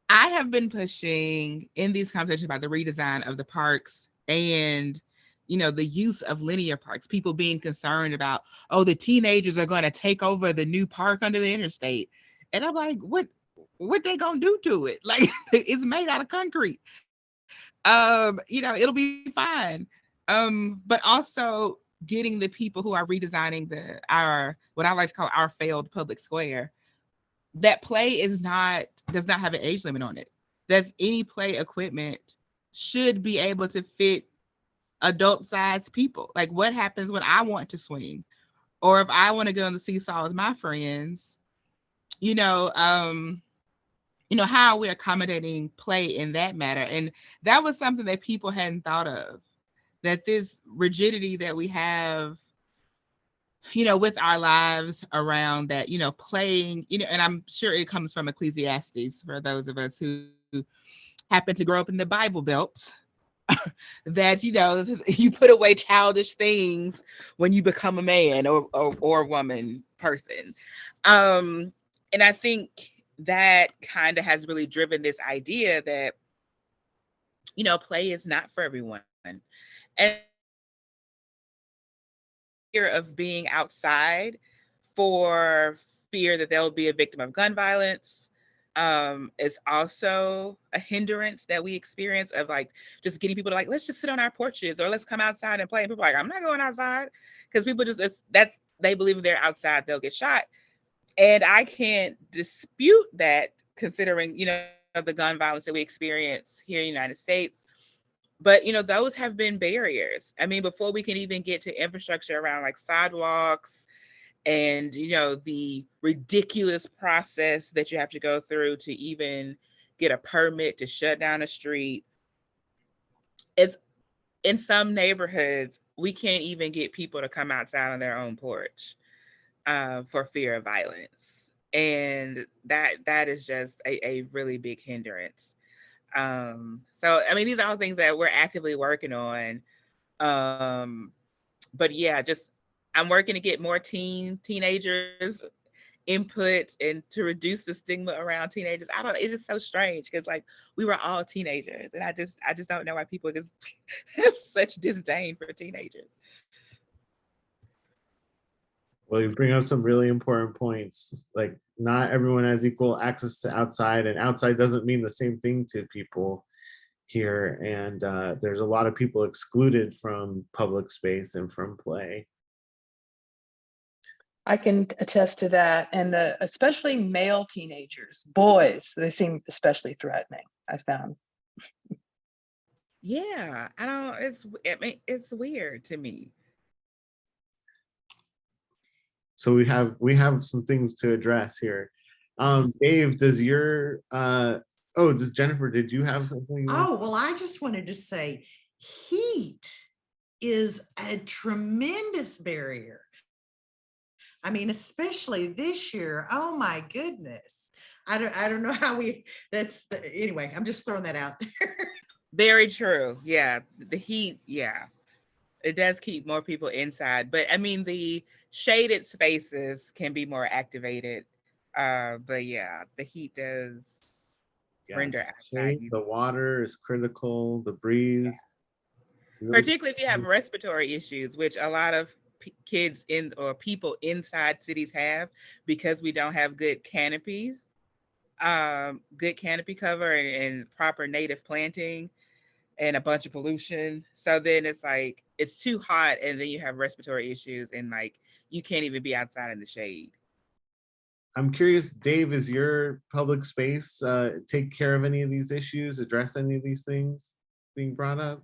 I have been pushing in these conversations about the redesign of the parks and, the use of linear parks, people being concerned about, oh, the teenagers are going to take over the new park under the interstate. And I'm like, what they gonna do to it? Like, it's made out of concrete. It'll be fine. But also getting the people who are redesigning what I like to call our failed public square, that play does not have an age limit on it. That any play equipment should be able to fit adult-sized people. Like, what happens when I want to swing, or if I want to go on the seesaw with my friends? How are we accommodating play in that matter? And that was something that people hadn't thought of, that this rigidity that we have, with our lives around that, playing, and I'm sure it comes from Ecclesiastes for those of us who happen to grow up in the Bible Belt, that, you put away childish things when you become a man or a woman person. And I think that kind of has really driven this idea that, play is not for everyone. And fear of being outside for fear that they'll be a victim of gun violence is also a hindrance that we experience, of like just getting people to like, let's just sit on our porches or let's come outside and play. And people are like, I'm not going outside, because people they believe if they're outside, they'll get shot. And I can't dispute that, considering, the gun violence that we experience here in the United States. But, those have been barriers. I mean, before we can even get to infrastructure around like sidewalks and, the ridiculous process that you have to go through to even get a permit to shut down a street. It's in some neighborhoods, we can't even get people to come outside on their own porch for fear of violence. And that is just a really big hindrance. So, I mean, these are all things that we're actively working on. But yeah, I'm working to get more teenagers input and to reduce the stigma around teenagers. It's just so strange, because like we were all teenagers, and I just don't know why people just have such disdain for teenagers. Well, you bring up some really important points. Like, not everyone has equal access to outside, and outside doesn't mean the same thing to people here. And there's a lot of people excluded from public space and from play. I can attest to that. And especially male teenagers, boys, they seem especially threatening, I found. Yeah, it's weird to me. So we have some things to address here. Dave, does Jennifer, did you have something? Oh, well, I just wanted to say heat is a tremendous barrier. I mean, especially this year. Oh my goodness. I don't know how anyway, I'm just throwing that out there. Very true. Yeah. The heat. Yeah. It does keep more people inside, but I mean, the shaded spaces can be more activated. But yeah, the heat does render outside. The water is critical, the breeze. Yeah. Particularly if you have respiratory issues, which a lot of kids or people inside cities have, because we don't have good canopies, good canopy cover and proper native planting, and a bunch of pollution. So then it's like, it's too hot, and then you have respiratory issues, and like, you can't even be outside in the shade. I'm curious, Dave, is your public space take care of any of these issues, address any of these things being brought up?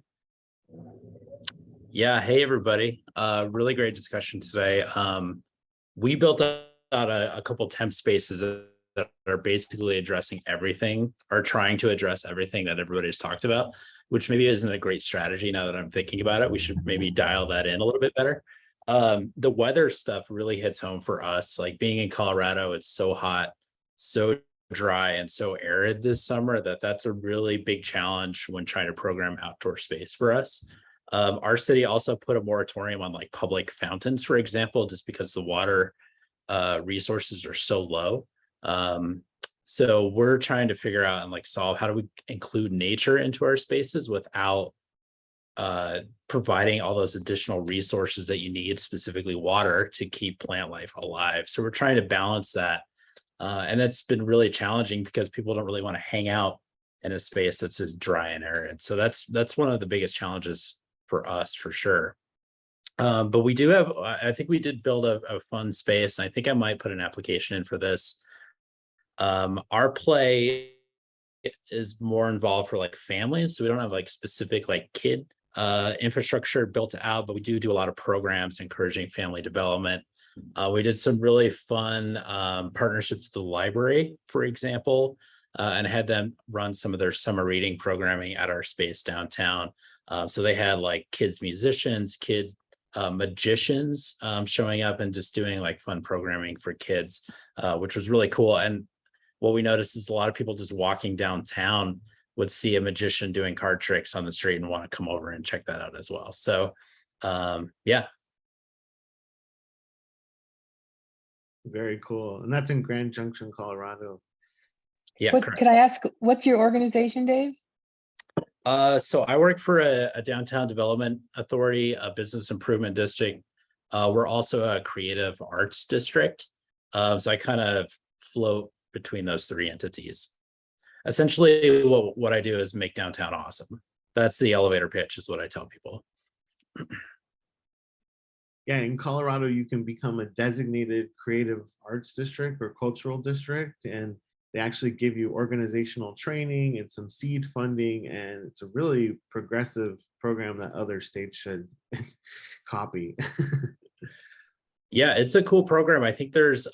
Yeah, hey everybody. Really great discussion today. We built out a couple temp spaces that are basically addressing everything or trying to address everything that everybody's talked about, which maybe isn't a great strategy now that I'm thinking about it. We should maybe dial that in a little bit better. The weather stuff really hits home for us. Like being in Colorado, it's so hot, so dry, and so arid this summer that that's a really big challenge when trying to program outdoor space for us. Our city also put a moratorium on like public fountains, for example, just because the water resources are so low. So we're trying to figure out and like solve how do we include nature into our spaces without providing all those additional resources that you need, specifically water, to keep plant life alive. So we're trying to balance that. And that's been really challenging because people don't really want to hang out in a space that's as dry and arid. So that's one of the biggest challenges for us, for sure. But we do have, I think we did build a fun space, and I think I might put an application in for this. Our play is more involved for like families, so we don't have like specific like kid infrastructure built out, but we do a lot of programs encouraging family development. We did some really fun partnerships with the library, for example, and had them run some of their summer reading programming at our space downtown. So they had like kids musicians, kids magicians showing up and just doing like fun programming for kids, which was really cool. And what we noticed is a lot of people just walking downtown would see a magician doing card tricks on the street and want to come over and check that out as well. So yeah. Very cool. And that's in Grand Junction, Colorado. Yeah. Could I ask, what's your organization, Dave? So I work for a downtown development authority, a business improvement district. We're also a creative arts district. So I kind of float between those three entities. Essentially, what I do is make downtown awesome. That's the elevator pitch, is what I tell people. Yeah, in Colorado, you can become a designated creative arts district or cultural district, and they actually give you organizational training and some seed funding, and it's a really progressive program that other states should copy. Yeah, it's a cool program. I think there's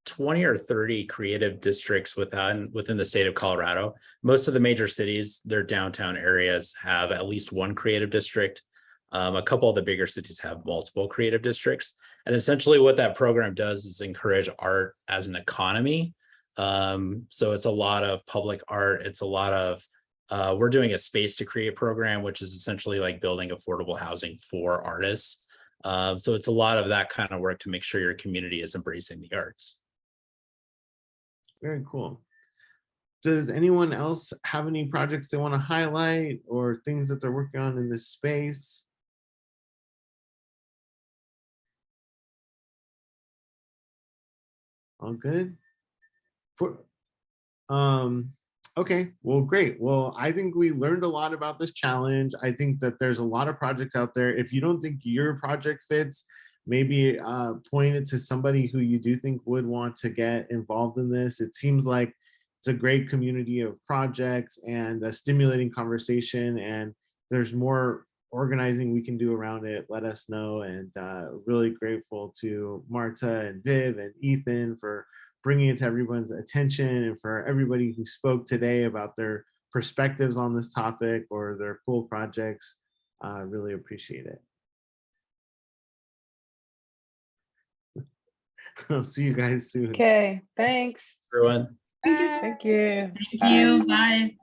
20 or 30 creative districts within the state of Colorado. Most of the major cities, their downtown areas have at least one creative district. A couple of the bigger cities have multiple creative districts. And essentially what that program does is encourage art as an economy. So it's a lot of public art. It's a lot of, we're doing a space to create program, which is essentially like building affordable housing for artists. So it's a lot of that kind of work to make sure your community is embracing the arts. Very cool. Does anyone else have any projects they want to highlight or things that they're working on in this space? All good? Okay, well, great. Well, I think we learned a lot about this challenge. I think that there's a lot of projects out there. If you don't think your project fits, maybe point it to somebody who you do think would want to get involved in this. It seems like it's a great community of projects and a stimulating conversation, and there's more organizing we can do around it. Let us know. And really grateful to Marta and Viv and Ethan for bringing it to everyone's attention, and for everybody who spoke today about their perspectives on this topic or their cool projects. Really appreciate it. I'll see you guys soon. Okay, thanks. Everyone. Thank you. Thank you. Bye.